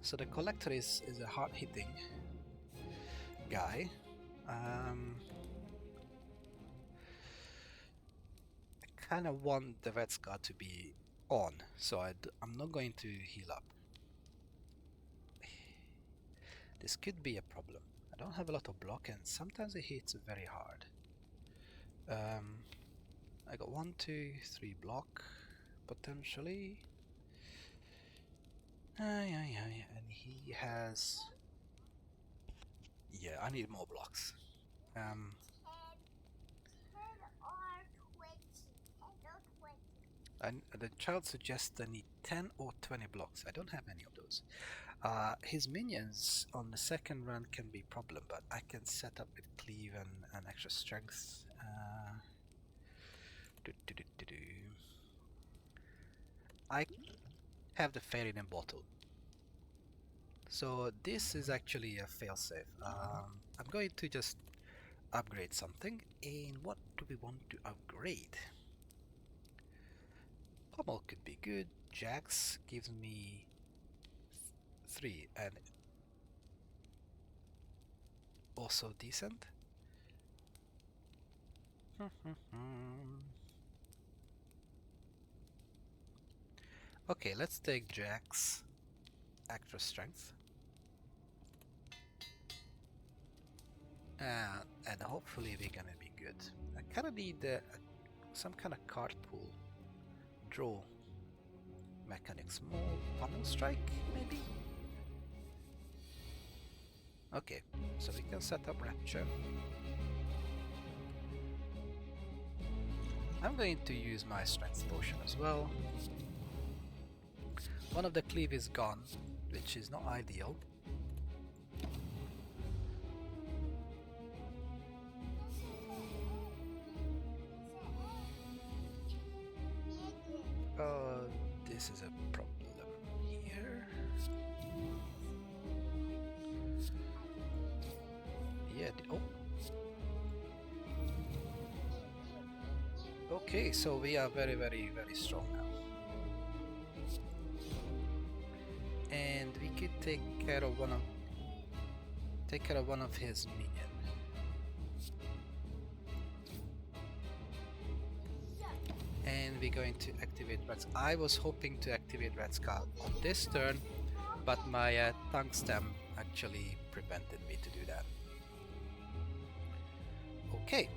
So the collector is a hard-hitting guy. I kind of want the Red Scar to be on, so I'm not going to heal up. This could be a problem. I don't have a lot of block, and sometimes it hits very hard. I got 1, 2, 3 block potentially. Yeah, and he has. Yeah, I need more blocks. 10 or 20. 10 or 20. And the child suggests I need 10 or 20 blocks. I don't have any of those. His minions on the second run can be a problem, but I can set up with cleave and extra strength I have the fairy in a bottle. So this is actually a failsafe. I'm going to just upgrade something. And what do we want to upgrade? Pommel could be good. Jax gives me 3 and also decent. Okay, let's take Jax extra strength. And hopefully we're gonna be good. I kinda need some kind of card pool. Draw mechanics. More pummel strike, maybe? Okay, so we can set up Rapture. I'm going to use my strength potion as well. One of the cleave is gone, which is not ideal. This is a problem here. Yeah, oh. Okay, so we are very strong now. And we could take care of one of his minions. And we're going to activate Red Skull. I was hoping to activate Red Skull on this turn, but my tungsten actually prevented me to do that. Okay.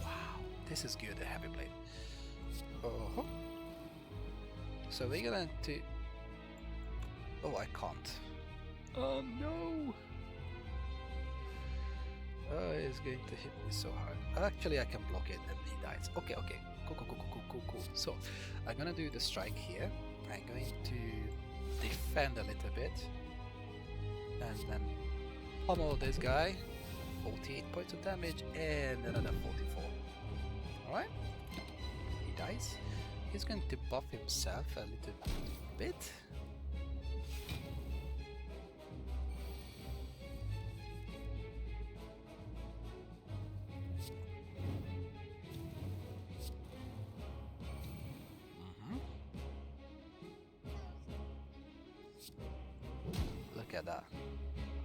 Wow, this is good, a heavy blade. Oh. So we're going to... Oh, I can't. Oh no! It's going to hit me so hard. Actually, I can block it and he dies. Okay, cool. So, I'm gonna do the strike here. I'm going to defend a little bit. And then pummel this guy. 48 points of damage and another 44. Alright? He dies. He's going to buff himself a little bit. Look at that.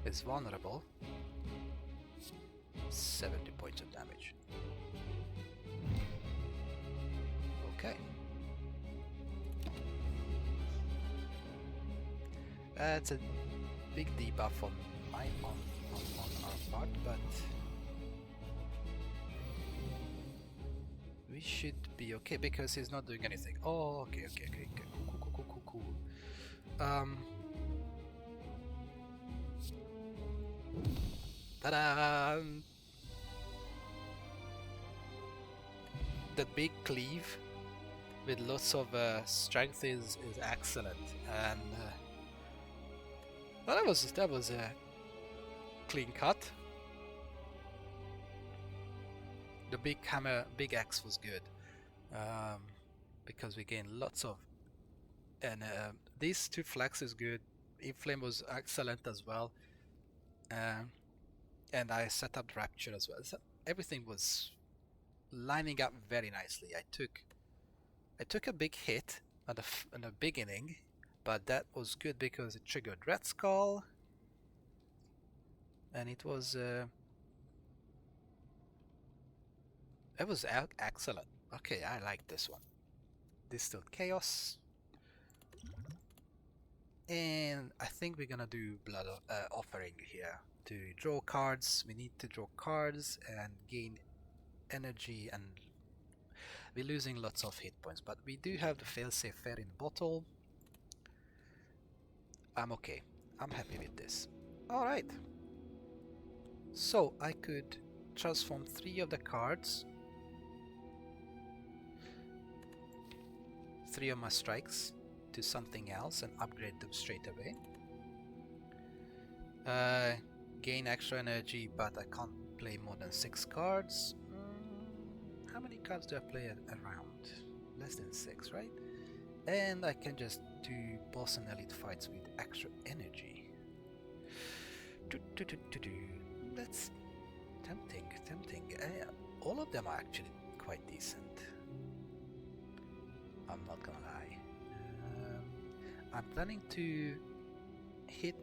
It's vulnerable. 70 points of damage. Okay. That's a big debuff on our part, but we should be okay because he's not doing anything. Oh, okay. Cool. Ta-da! The big cleave with lots of strength is excellent, and well, that was a clean cut. The big axe was good because we gained lots of, and these 2 flags is good. Inflame was excellent as well, and I set up Rapture as well. So everything was lining up very nicely. I took a big hit at the beginning, but that was good because it triggered Red Skull, and it was excellent. Okay, I like this one. Distilled Chaos, and I think we're gonna do Blood Offering here to draw cards. We need to draw cards and gain energy, and we're losing lots of hit points, but we do have the failsafe fair in bottle. I'm okay. I'm happy with this. Alright. So I could transform 3 of the cards. 3 of my strikes to something else and upgrade them straight away. Gain extra energy, but I can't play more than 6 cards. How many cards do I play around? Less than 6, right? And I can just do boss and elite fights with extra energy. That's tempting. All of them are actually quite decent. I'm not gonna lie. I'm planning to hit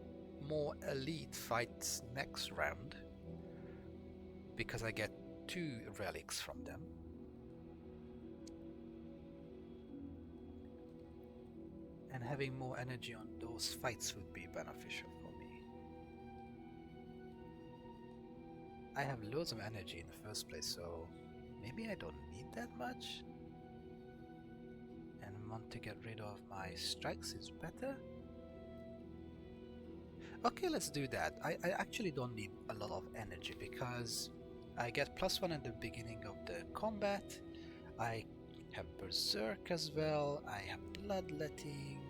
more elite fights next round because I get 2 relics from them. And having more energy on those fights would be beneficial for me. I have loads of energy in the first place, so maybe I don't need that much. And want to get rid of my strikes is better. Okay, let's do that. I actually don't need a lot of energy because I get +1 at the beginning of the combat. I have Berserk as well. I have Bloodletting.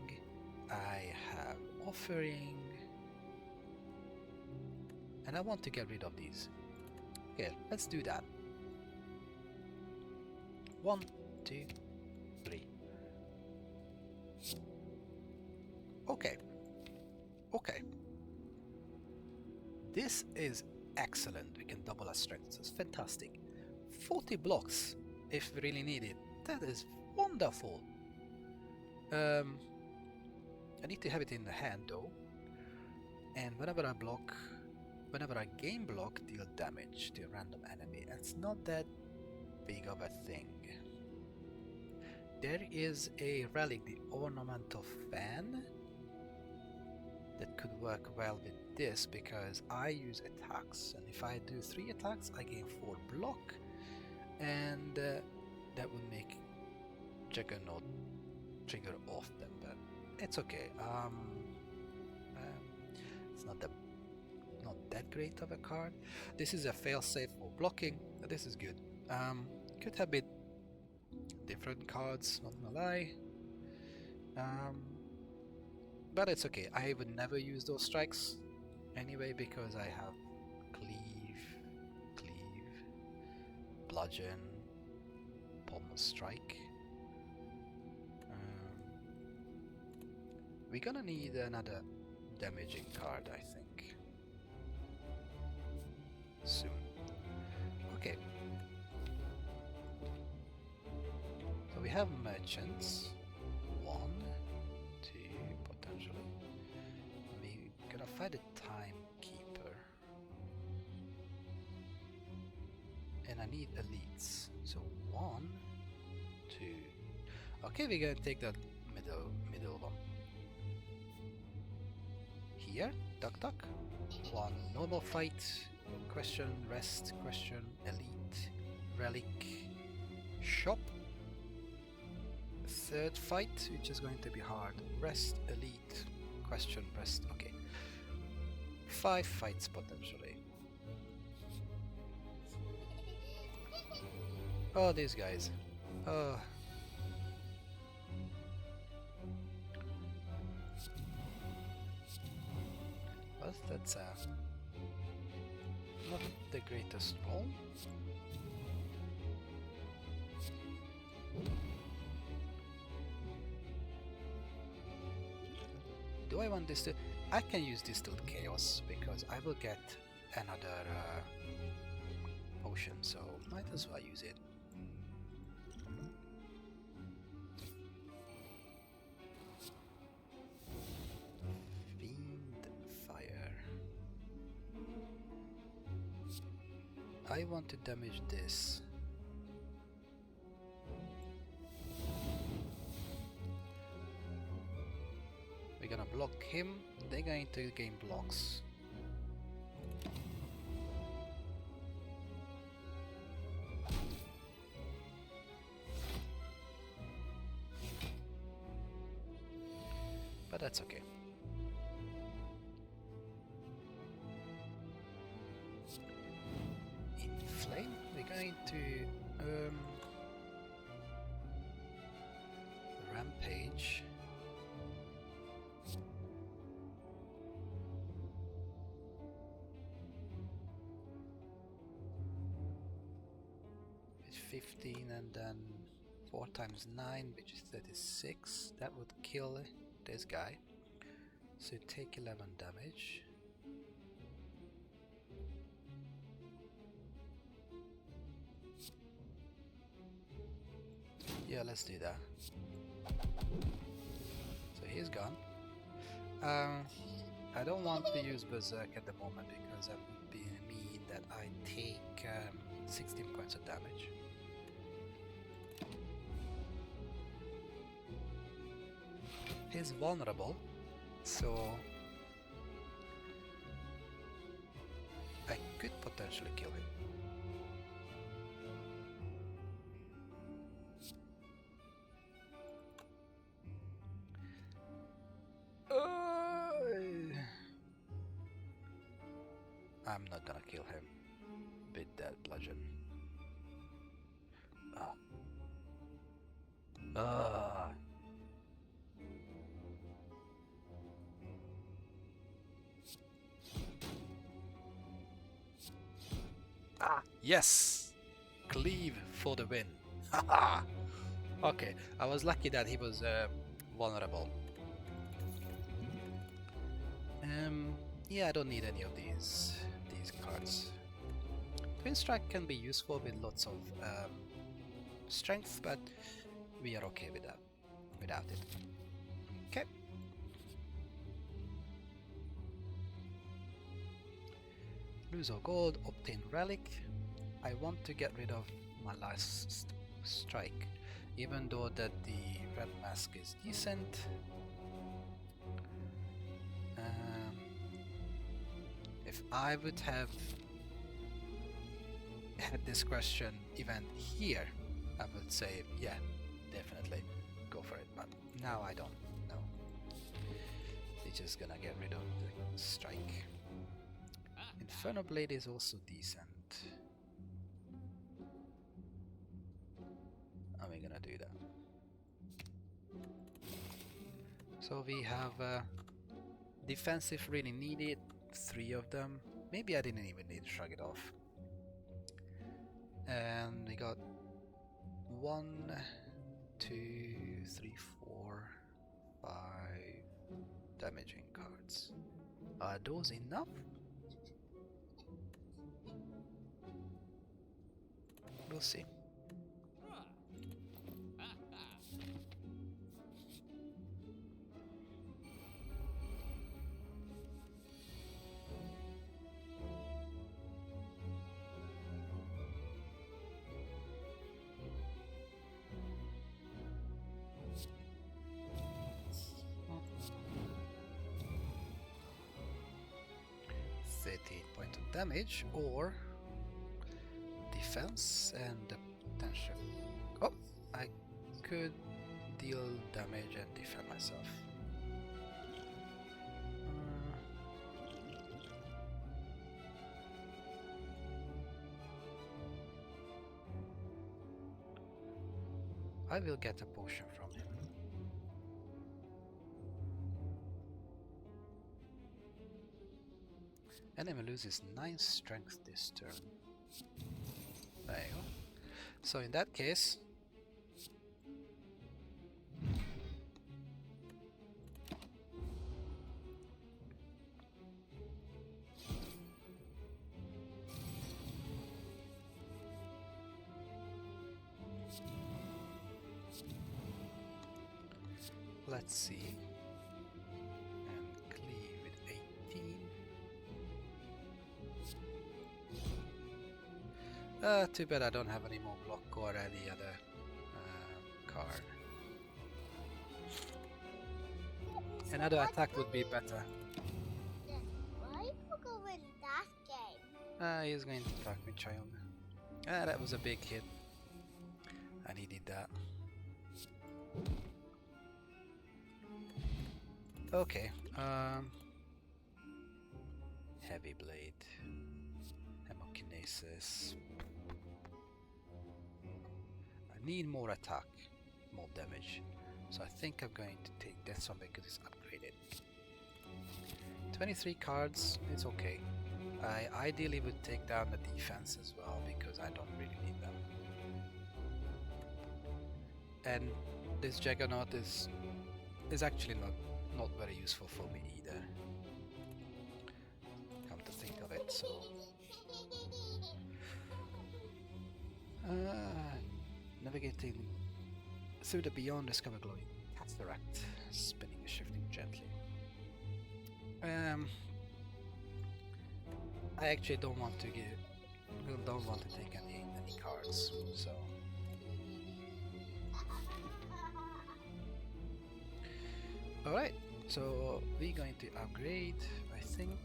I have Offering. And I want to get rid of these. Okay, let's do that. 1, 2, 3. Okay. This is excellent. We can double our strength. It's fantastic. 40 blocks if we really need it. That is wonderful. I need to have it in the hand though. And whenever I gain block, deal damage to a random enemy. It's not that big of a thing. There is a relic, the Ornamental Fan, that could work well with this because I use attacks, and if I do 3 attacks I gain 4 block, and that would make Juggernaut trigger off them, but it's okay. It's not that great of a card. This is a failsafe for blocking. This is good. Could have been different cards, not gonna lie. But it's okay. I would never use those strikes anyway because I have cleave, bludgeon, pommel strike. We're gonna need another damaging card, I think, soon. Okay. So we have merchants. 1, 2, potentially. We're gonna fight a timekeeper. And I need elites. So 1, 2. Okay, we're gonna take that middle one. Here, duck. 1 normal fight, question, rest, question, elite, relic, shop. 3rd fight, which is going to be hard, rest, elite, question, rest. Okay, 5 fights potentially. Oh, these guys. Oh. Well, that's not the greatest roll. Do I want this to... I can use Distilled Chaos because I will get another potion, so might as well use it. I want to damage this. We're gonna block him, they're going to gain blocks. But that's okay. Going to rampage. 15 and then 4 times 9, which is 36. That would kill this guy. So you take 11 damage. Yeah, let's do that. So he's gone. I don't want to use Berserk at the moment because that would mean that I take 16 points of damage. He's vulnerable, so I could potentially kill him. I'm not gonna kill him with that bludgeon. Yes! Cleave for the win. Haha! Okay, I was lucky that he was vulnerable. Yeah, I don't need any of these cards. Twin Strike can be useful with lots of strength, but we are okay with that without it. Okay. Lose all gold, obtain relic. I want to get rid of my last strike, even though that the red mask is decent. If I would have had this question event here, I would say, yeah, definitely go for it, but now I don't know. They're just gonna get rid of the strike. Inferno Blade is also decent. Are we gonna do that? So we have defensive really needed, 3 of them. Maybe I didn't even need to shrug it off. And we got 1, 2, 3, 4, 5 damaging cards. Are those enough? We'll see. Point of damage or defense and the potential. Oh, I could deal damage and defend myself. I will get a potion from him. Enemy loses 9 strength this turn. There you go. So in that case, let's see. And cleave with 18. Too bad I don't have any more block or any other card. Another attack would be better. Why you go in that game? He's going to attack me, child. That was a big hit. I needed that. Okay. Heavy blade. Hemokinesis. I need more attack, more damage. So I think I'm going to take this one because it's upgraded. 23 cards, it's okay. I ideally would take down the defense as well because I don't really need them. and this Juggernaut is actually not very useful for me either. Come to think of it, so navigating through the beyond, discover glowing cataract, spinning and shifting gently. I actually don't want to take any cards, so alright, so we're going to upgrade, I think.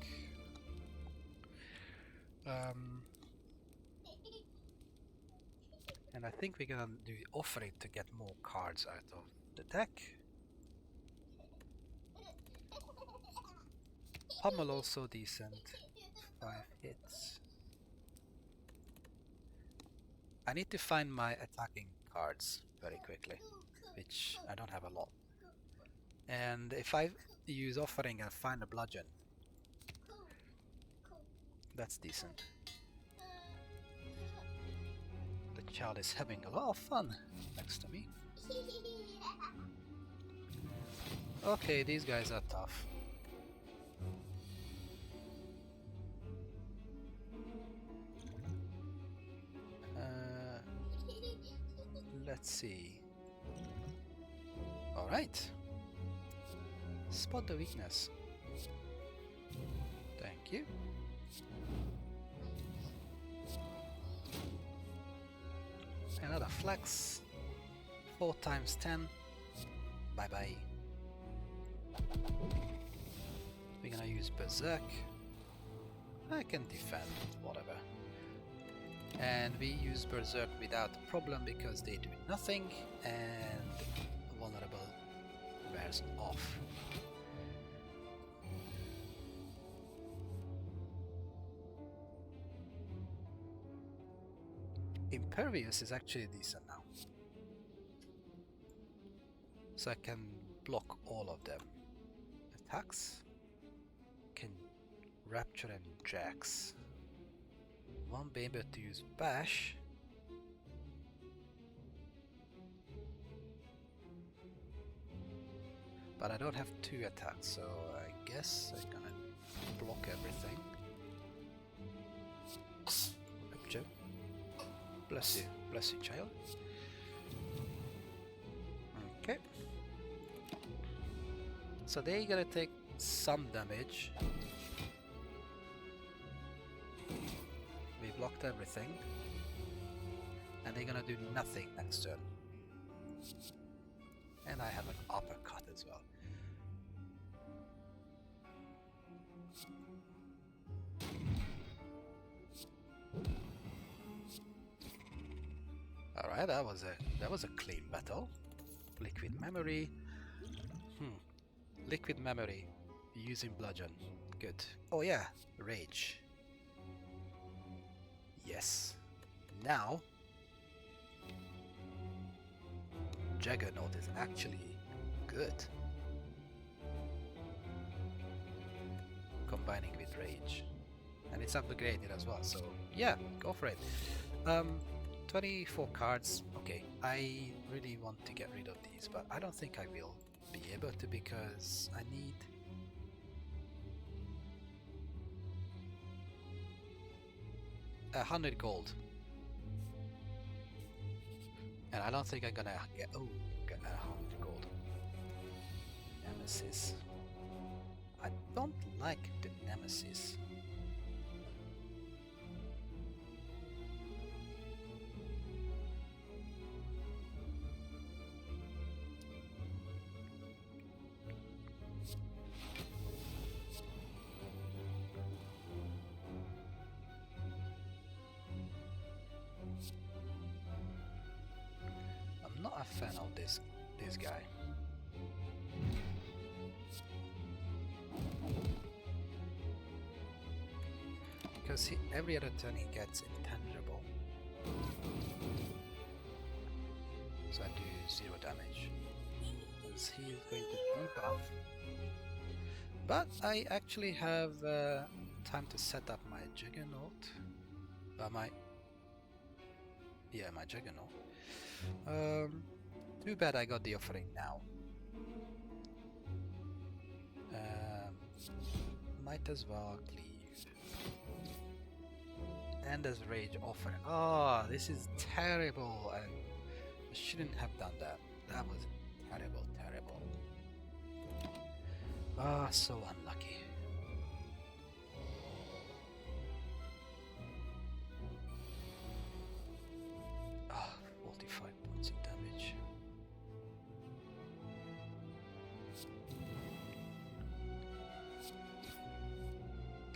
And I think we're gonna do offering to get more cards out of the deck. Pummel also decent, 5 hits. I need to find my attacking cards very quickly, which I don't have a lot. And if I use offering and find a bludgeon, that's decent. The child is having a lot of fun next to me. Okay, these guys are tough. Let's see. Alright. Spot the weakness. Thank you. Another flex. 4 times 10. Bye bye. We're gonna use Berserk. I can defend, whatever. And we use Berserk without a problem because they do nothing and vulnerable wears off. Impervious is actually decent now. So I can block all of them. Attacks. Can Rapture and Jax. Won't be able to use Bash. But I don't have 2 attacks, so I guess I'm gonna block everything. Rapture. Bless you, child. Okay. So they're gonna take some damage. We blocked everything. And they're gonna do nothing next turn. And I have an uppercut as well. Alright, that was a clean battle. Liquid memory. Liquid memory. Using bludgeon. Good. Oh yeah, rage. Yes. Now Juggernaut is actually good. Combining with rage. And it's upgraded as well, so yeah, go for it. 24 cards. Okay, I really want to get rid of these, but I don't think I will be able to because I need 100 gold. And I don't think I'm gonna get 100 gold. Nemesis. I don't like the Nemesis. I'm not a fan of this guy. Because every other turn he gets intangible. So I do 0 damage. He's going to debuff. But I actually have time to set up my Juggernaut. My Juggernaut. Too bad I got the offering now. Might as well cleave. And as rage offering. Oh, this is terrible. I shouldn't have done that. That was terrible, terrible. Ah, so unlucky. Ah, 45 points of damage.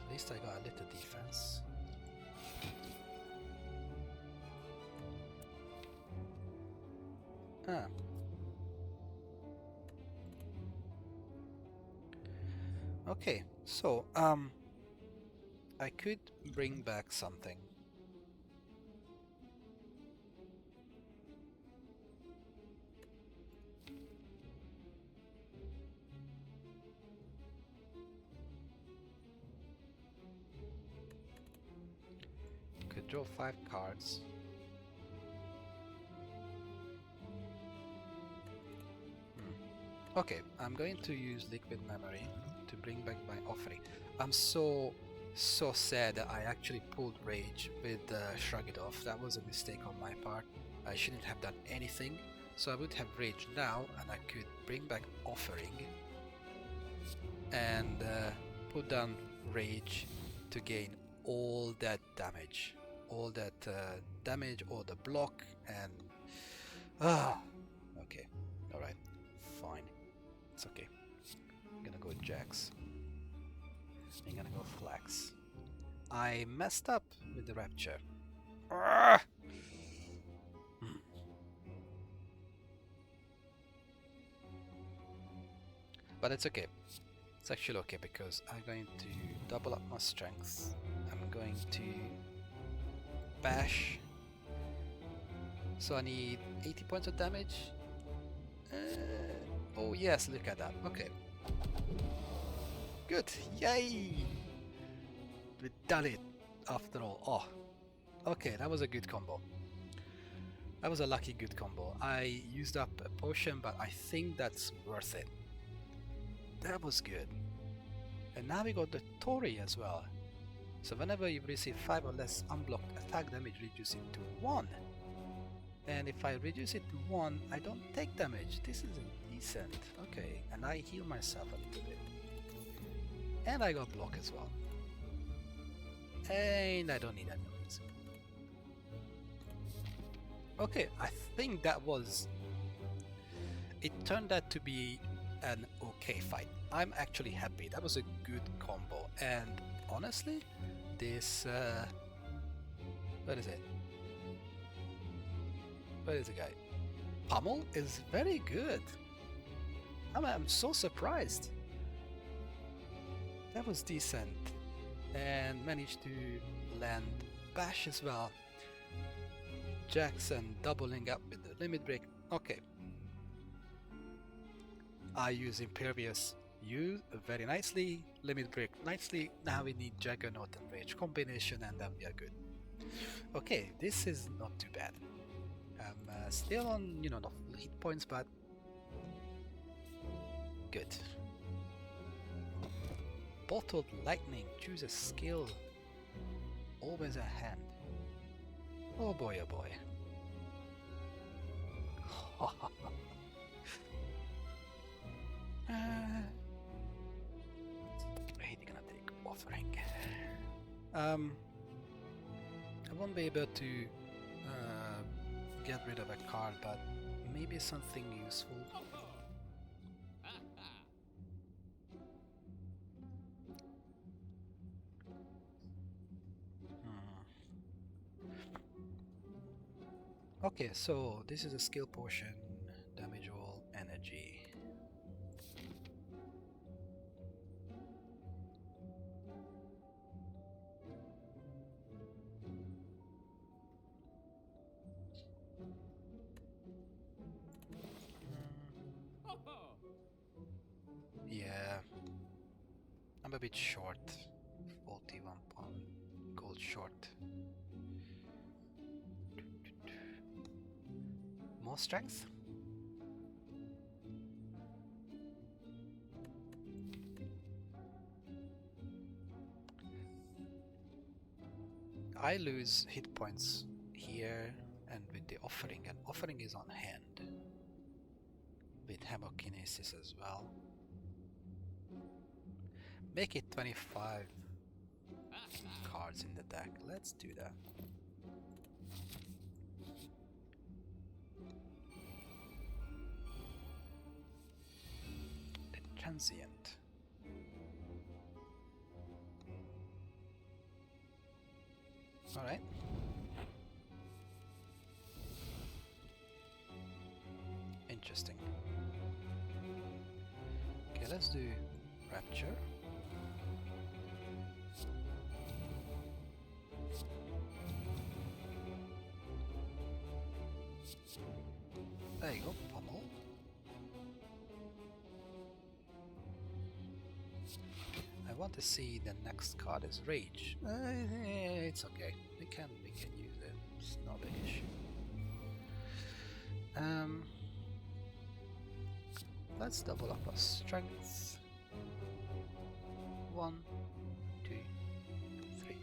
At least I got a little defense. Ah. Okay, so I could bring back something. Could draw 5 cards. Okay, I'm going to use liquid memory to bring back my offering. I'm so sad that I actually pulled rage with Shrug It Off. That was a mistake on my part. I shouldn't have done anything. So I would have rage now and I could bring back offering and put down rage to gain all that damage. All that damage or the block and... okay, alright, fine. It's okay. I'm gonna go Jax. I'm gonna go Flax. I messed up with the Rapture. But it's okay. It's actually okay because I'm going to double up my strength. I'm going to bash. So I need 80 points of damage. Oh yes, look at that. Okay. Good. Yay! We done it after all. Oh. Okay, that was a good combo. That was a lucky good combo. I used up a potion, but I think that's worth it. That was good. And now we got the Tori as well. So whenever you receive 5 or less unblocked attack damage, reduce it to 1. And if I reduce it to 1, I don't take damage. This is decent. Okay, and I heal myself a little bit. And I got block as well. And I don't need any of this. Okay, I think that was... It turned out to be an okay fight. I'm actually happy. That was a good combo. And honestly, this... what is it? Where is the guy? Pummel is very good. I'm so surprised. That was decent. And managed to land bash as well. Jackson doubling up with the limit break. Okay. I use Impervious very nicely, limit break nicely. Now we need Juggernaut and Rage combination and then we are good. Okay, this is not too bad. I'm still on, not full hit points, but good. Bottled Lightning, choose a skill. Always a hand. Oh boy, oh boy. He's gonna take offering. I won't be able to get rid of a card, but maybe something useful. Okay, so this is a skill potion, damage all, energy. Yeah, I'm a bit short, 41 pound gold short. More strength? I lose hit points here and with the offering, and offering is on hand with hemokinesis as well. Make it 25 cards in the deck. Let's do that. The transient. All right. Interesting. Okay, let's do Rapture. There you go, Pummel. I want to see the next card is Rage. It's okay. We can use it. It's not an issue. Let's double up our strength. 1, 2, 3.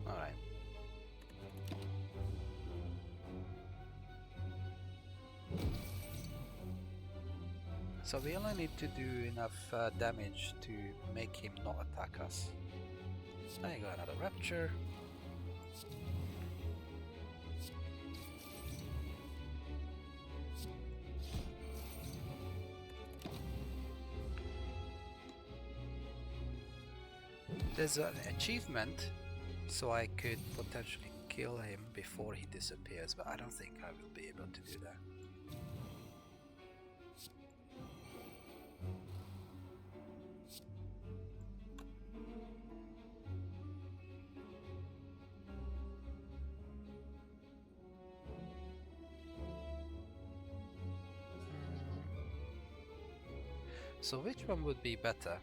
All right. So we only need to do enough damage to make him not attack us. There you go, another Rapture. There's an achievement, so I could potentially kill him before he disappears, but I don't think I will be able to do that. So which one would be better?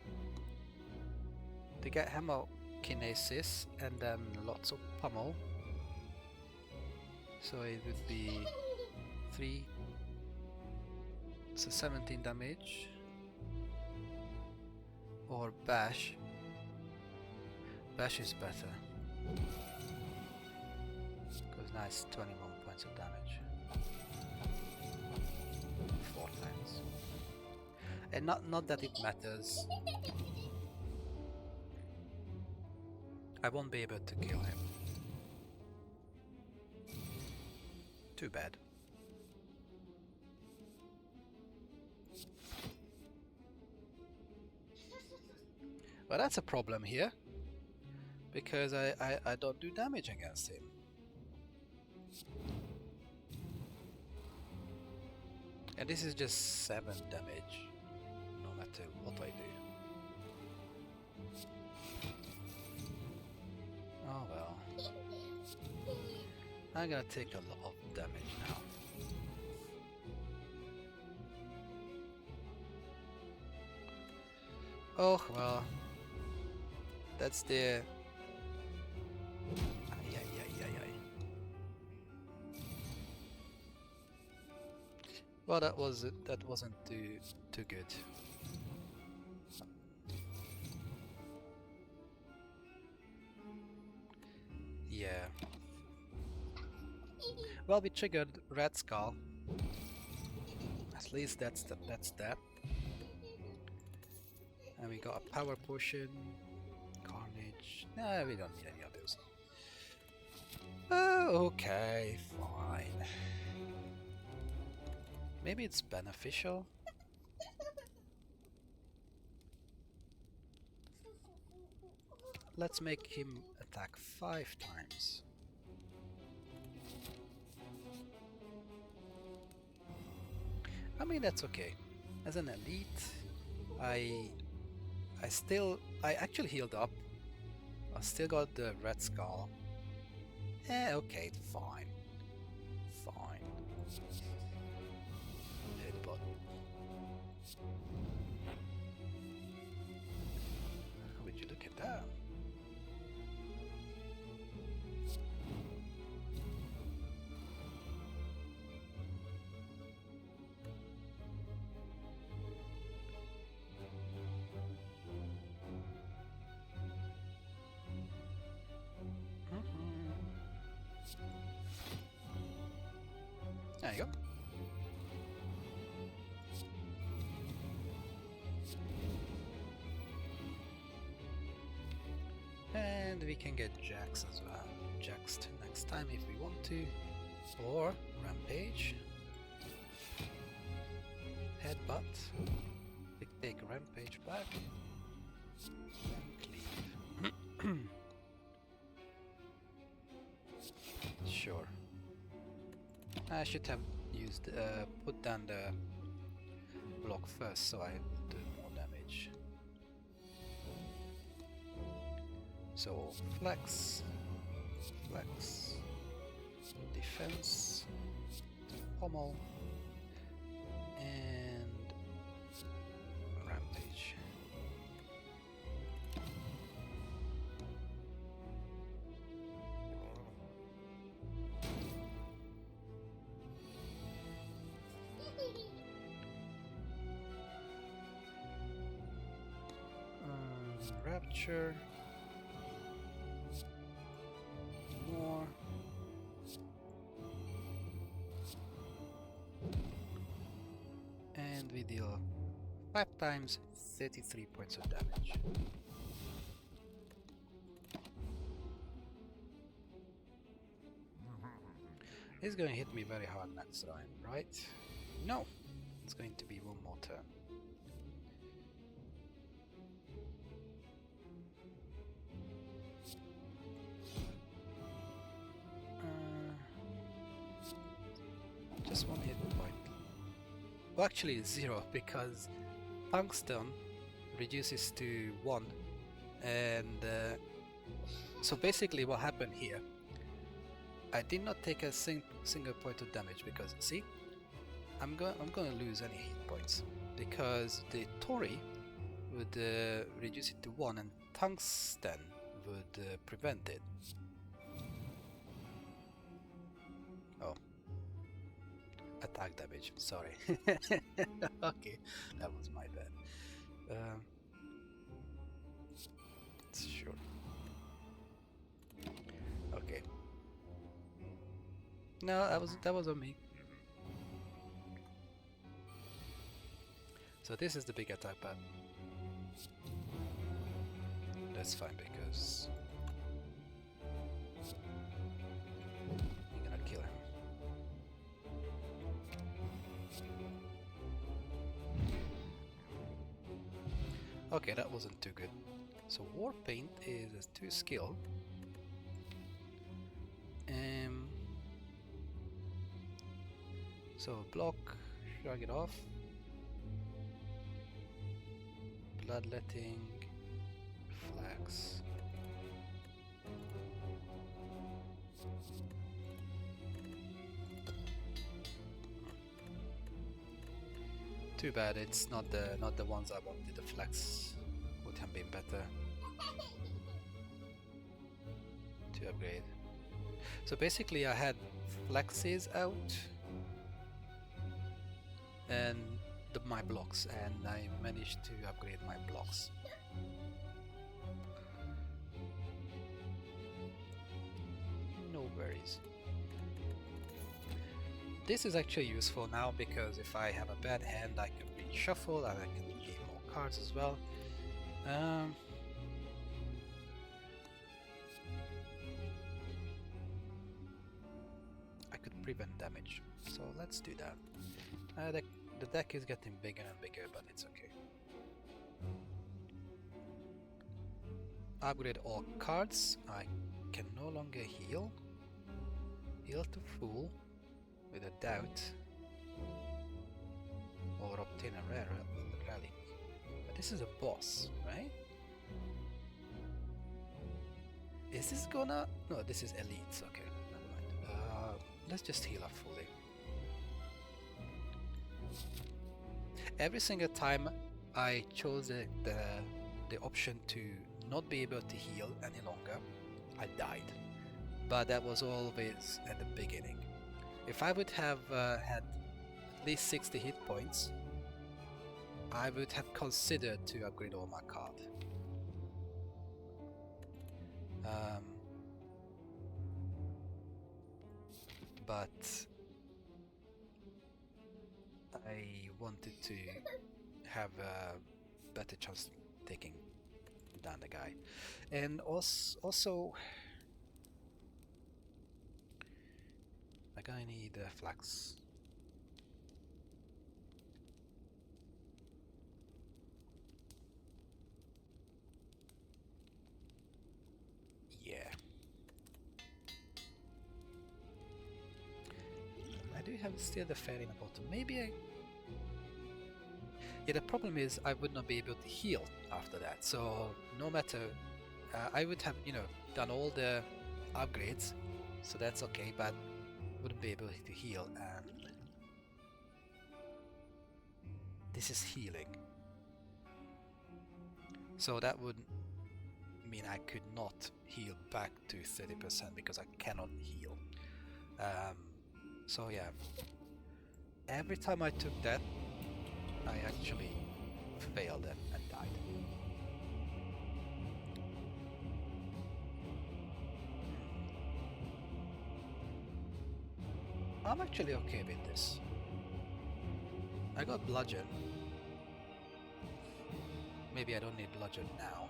To get hemokinesis and then lots of pummel. So it would be 3, so 17 damage. Or bash. Bash is better. Because now it's 21 points of damage. 4 times. And not that it matters. I won't be able to kill him. Too bad. Well, that's a problem here. Because I don't do damage against him. And this is just 7 damage. No matter what I do. Oh well. I'm gonna take a lot of damage now. Oh well. That's the... Well, that wasn't too good. Yeah. Well, we triggered Red Skull. At least that's that. And we got a power potion, Carnage. No, we don't need any of those. Oh, okay, fine. Maybe it's beneficial. Let's make him attack 5 times. I mean, that's okay. As an elite, I actually healed up. I still got the Red Skull. Okay, fine. Fine. Headbutt. Would you look at that? There you go. And we can get Jax as well. Jax next time if we want to. Or Rampage. Headbutt. We take Rampage back. And cleave. Sure. I should have used put down the block first so I do more damage. So flex, flex, defense, pommel, and rampage. Rapture. More. And we deal 5 times 33 points of damage. It's going to hit me very hard next time, right? No! It's going to be one more turn. Just one hit point. Well, actually 0, because tungsten reduces to 1, and so basically what happened here, I did not take a single point of damage because see, I'm gonna lose any hit points because the Tori would reduce it to 1 and tungsten would prevent it. Oh. Attack damage, sorry. Okay, that was my bad. Sure. Okay. No, that was on me. So this is the big attack pad. That's fine because I'm gonna kill him. Okay, that wasn't too good. So War Paint is 2 skill. So block, shrug it off. Bloodletting, flax. Too bad it's not the ones I wanted. The flax would have been better to upgrade. So basically I had flaxes out and my blocks, and I managed to upgrade my blocks. No worries. This is actually useful now because if I have a bad hand I can reshuffle and I can gain more cards as well. I could prevent damage, so let's do that. The deck is getting bigger and bigger, but it's okay. Upgrade all cards. I can no longer heal. Heal to full with a doubt, or obtain a rare relic. But this is a boss, right? Is this gonna... No, this is elites. Okay, never mind. Let's just heal up fully. Every single time I chose the option to not be able to heal any longer, I died. But that was always at the beginning. If I would have had at least 60 hit points, I would have considered to upgrade all my card. But I wanted to have a better chance taking down the guy. And also like I need flax. Yeah. I do have still the fair in the bottom. Maybe I... Yeah, the problem is I would not be able to heal after that. So no matter... I would have, you know, done all the upgrades. So that's okay, but wouldn't be able to heal. And this is healing. So that would mean I could not heal back to 30% because I cannot heal. So yeah, every time I took that, I actually failed and died. I'm actually okay with this. I got bludgeon. Maybe I don't need bludgeon now.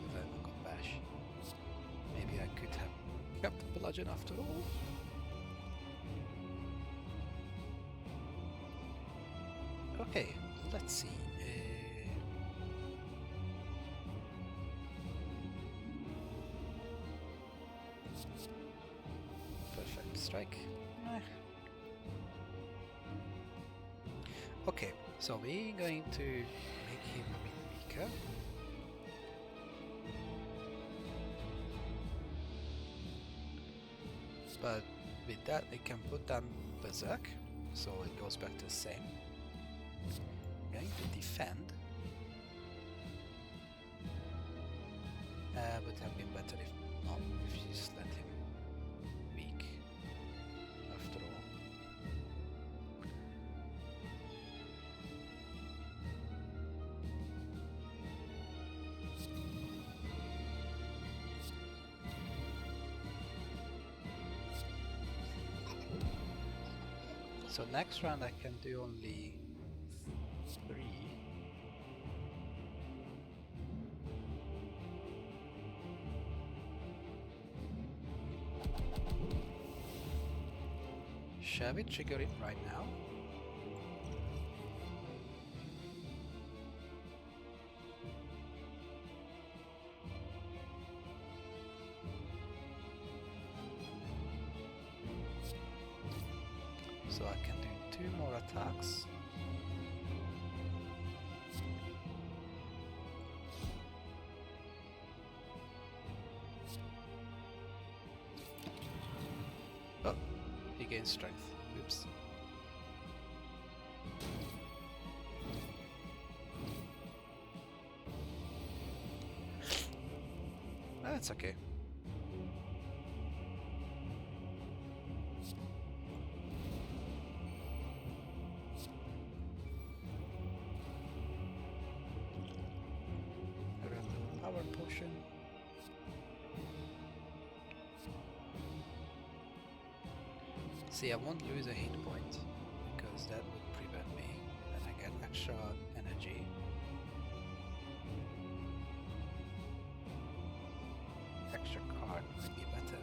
If I haven't got bash. Maybe I could have kept bludgeon after all. Okay, let's see. Perfect strike. Okay, so we're going to make him a bit weaker. But with that we can put down Berserk, so it goes back to the same. I'm going to defend. Would have been better if not, if you just let him weak after all. So next round I can do only 3. Shall we trigger it right now? So I can do 2 more attacks. Oh, he gains strength. Oops. That's okay. Power potion. See, I won't lose a hit point because that would prevent me, and I get extra energy. Extra card might be better.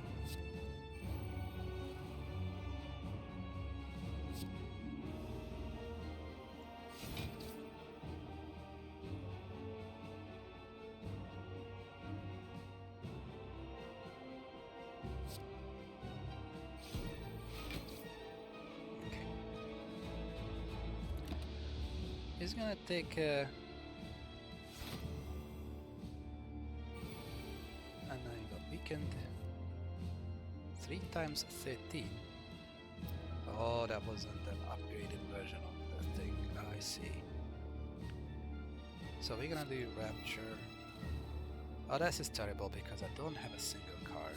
He's gonna take and I got weakened 3 times 13. Oh, that wasn't an upgraded version of the thing. I see. So we're gonna do Rapture. Oh, this is terrible because I don't have a single card.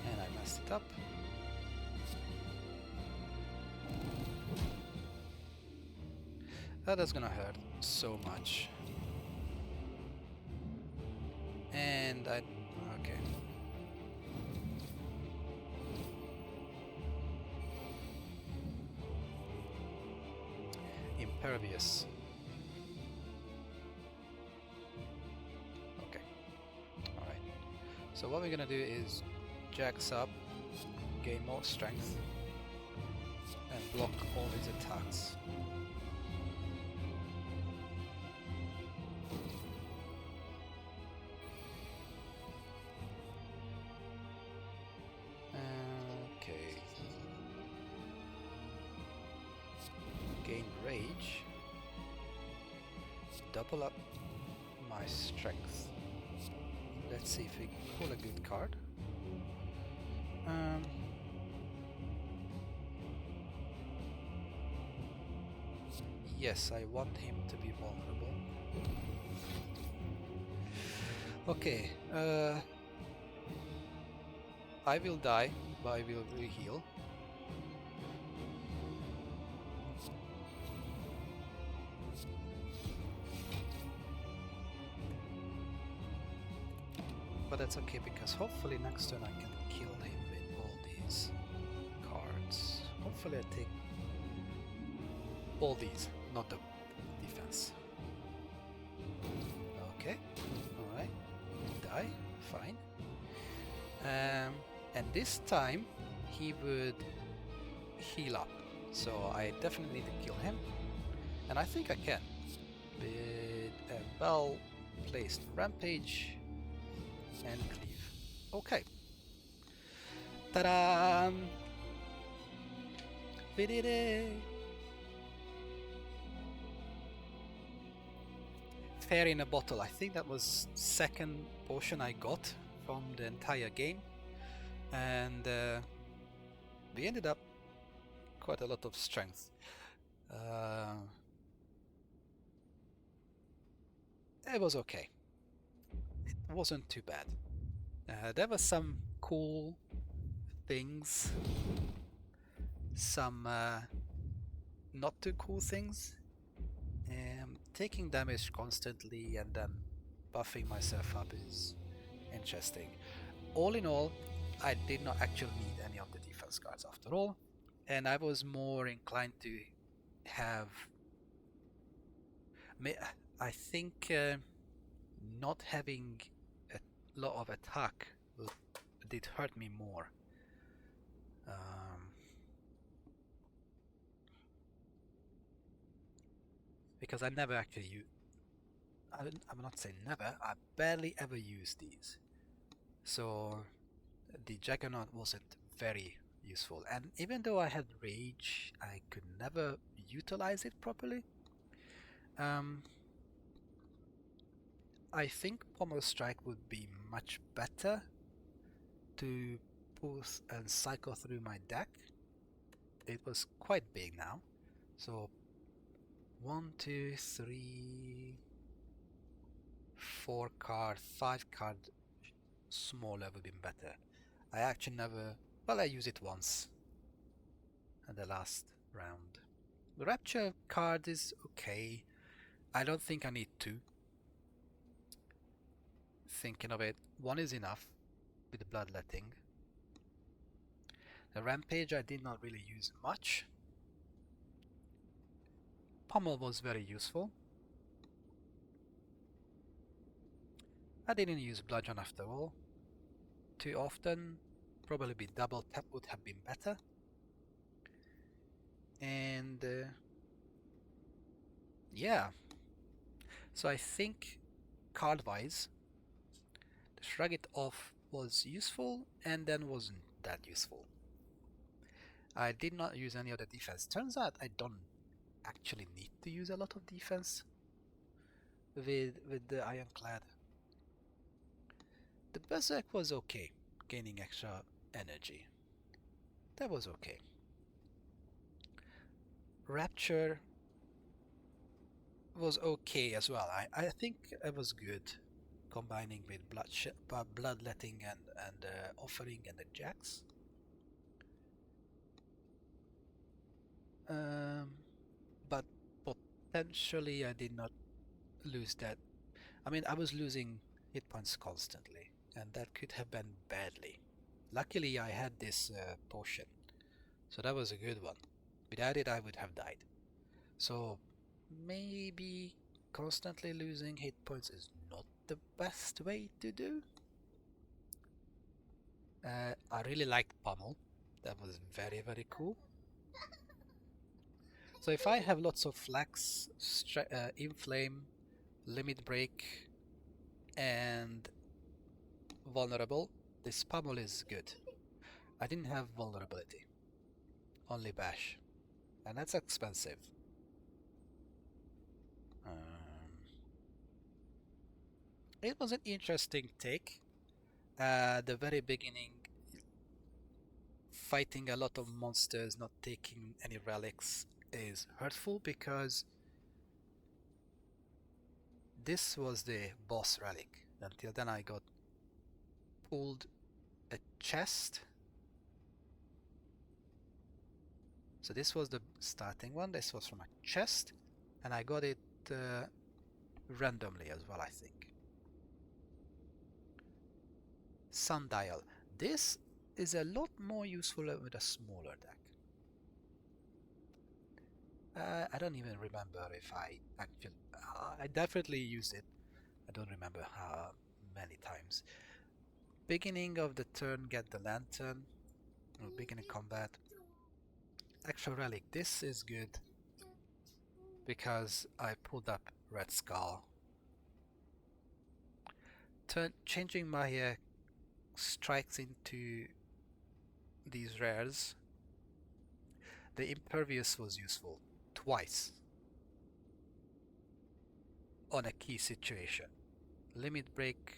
And I messed it up. That is gonna hurt so much. impervious. Okay. Alright. So what we're gonna do is jacks up, gain more strength, and block all his attacks. Okay. Gain rage. Double up my strength. Let's see if we can pull a good card. Yes, I want him to be vulnerable. Okay, I will die, but I will re-heal. But that's okay, because hopefully next turn I can kill him with all these cards. Hopefully I take all these, not the defense. Okay, alright, die, fine. And this time he would heal up, so I definitely need to kill him. And I think I can, with a well-placed rampage and cleave. Okay. Ta-da! We did it! Fair in a bottle. I think that was second potion I got from the entire game, and we ended up quite a lot of strength. It was okay. It wasn't too bad. There were some cool things, some not too cool things. Taking damage constantly and then buffing myself up is interesting. All in all, I did not actually need any of the defense cards after all, and I was more inclined to have... I think not having a lot of attack did hurt me more. Because I never actually use... I'm not saying never, I barely ever use these. So the Juggernaut wasn't very useful. And even though I had Rage, I could never utilize it properly. I think Pommel Strike would be much better to push and cycle through my deck. It was quite big now. So 1, 2, 3, 4 card, 5 card smaller would be better. I actually never... well, I used it once in the last round. The Rapture card is okay. I don't think I need 2. Thinking of it, 1 is enough with the Bloodletting. The Rampage I did not really use much. Pommel was very useful. I didn't use Bludgeon after all too often. Probably be double tap would have been better. And yeah, so I think card wise the Shrug It Off was useful and then wasn't that useful. I did not use any of the defense. Turns out I don't actually need to use a lot of defense with the Ironclad. The Berserk was okay, gaining extra energy. That was okay. Rapture was okay as well. I think it was good, combining with Bloodletting and Offering and the Jacks. But potentially I did not lose that. I mean, I was losing hit points constantly, and that could have been badly. Luckily I had this potion, so that was a good one. Without it I would have died. So maybe constantly losing hit points is not the best way to do. I really liked Pummel. That was very, very cool. So if I have lots of flax, inflame, limit break, and vulnerable, this Pummel is good. I didn't have vulnerability, only bash, and that's expensive. It was an interesting take. The very beginning, fighting a lot of monsters, not taking any relics is hurtful because this was the boss relic. Until then I got pulled a chest. So this was the starting one, this was from a chest, and I got it randomly as well, I think. Sundial. This is a lot more useful with a smaller deck. I don't even remember if I actually... I definitely used it. I don't remember how many times. Beginning of the turn, get the lantern. Or beginning combat. Extra relic. This is good because I pulled up Red Skull. Changing my strikes into these rares. The Impervious was useful twice on a key situation. Limit Break,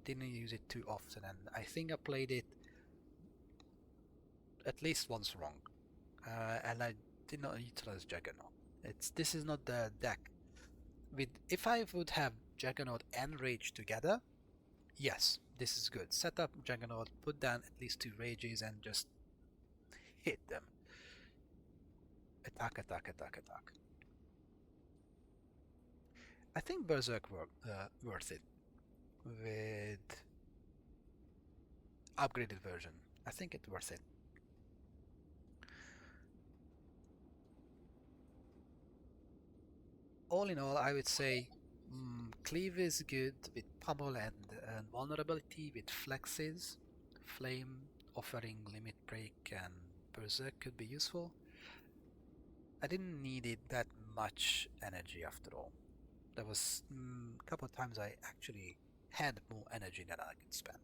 didn't use it too often, and I think I played it at least once wrong, and I did not utilize Juggernaut. This is not the deck. If I would have Juggernaut and Rage together, yes, this is good. Set up Juggernaut, put down at least 2 Rages and just hit them. Attack, attack, attack, attack. I think Berserk worth it with upgraded version. I think it's worth it. All in all, I would say Cleave is good with Pummel and vulnerability with flexes. Flame offering limit break and Berserk could be useful. I didn't need it that much energy after all. There was a couple of times I actually had more energy than I could spend.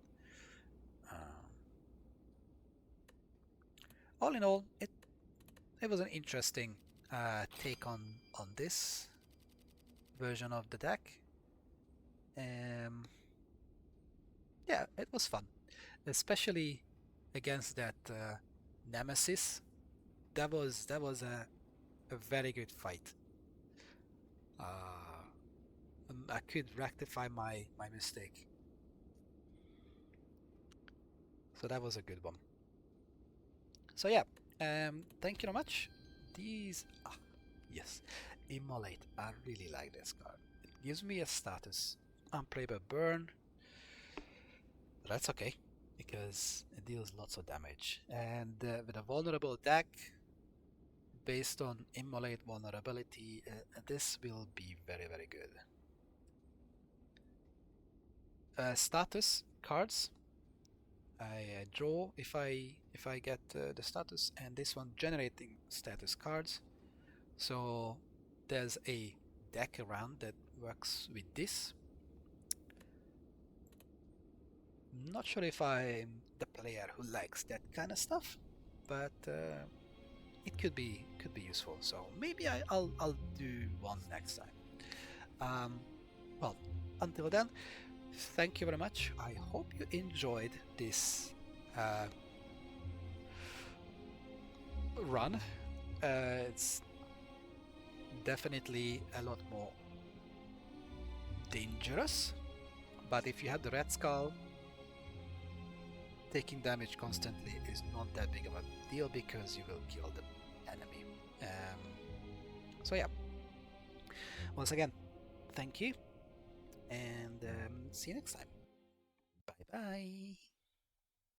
All in all, it was an interesting take on this version of the deck. Yeah, it was fun, especially against that Nemesis. That was a very good fight. I could rectify my mistake. So that was a good one. So yeah, thank you very much. These, yes, Immolate. I really like this card. It gives me a status, Unplayable Burn. That's okay, because it deals lots of damage. And with a vulnerable deck, based on Immolate vulnerability, this will be very, very good. Status cards. I draw if I get the status, and this one generating status cards. So there's a deck around that works with this. Not sure if I'm the player who likes that kind of stuff, but it could be useful. So maybe I'll do one next time. Well, until then, thank you very much. I hope you enjoyed this run. It's definitely a lot more dangerous, but if you have the Red Skull, taking damage constantly is not that big of a deal because you will kill the enemy. So yeah, once again, thank you, and see you next time. Bye bye.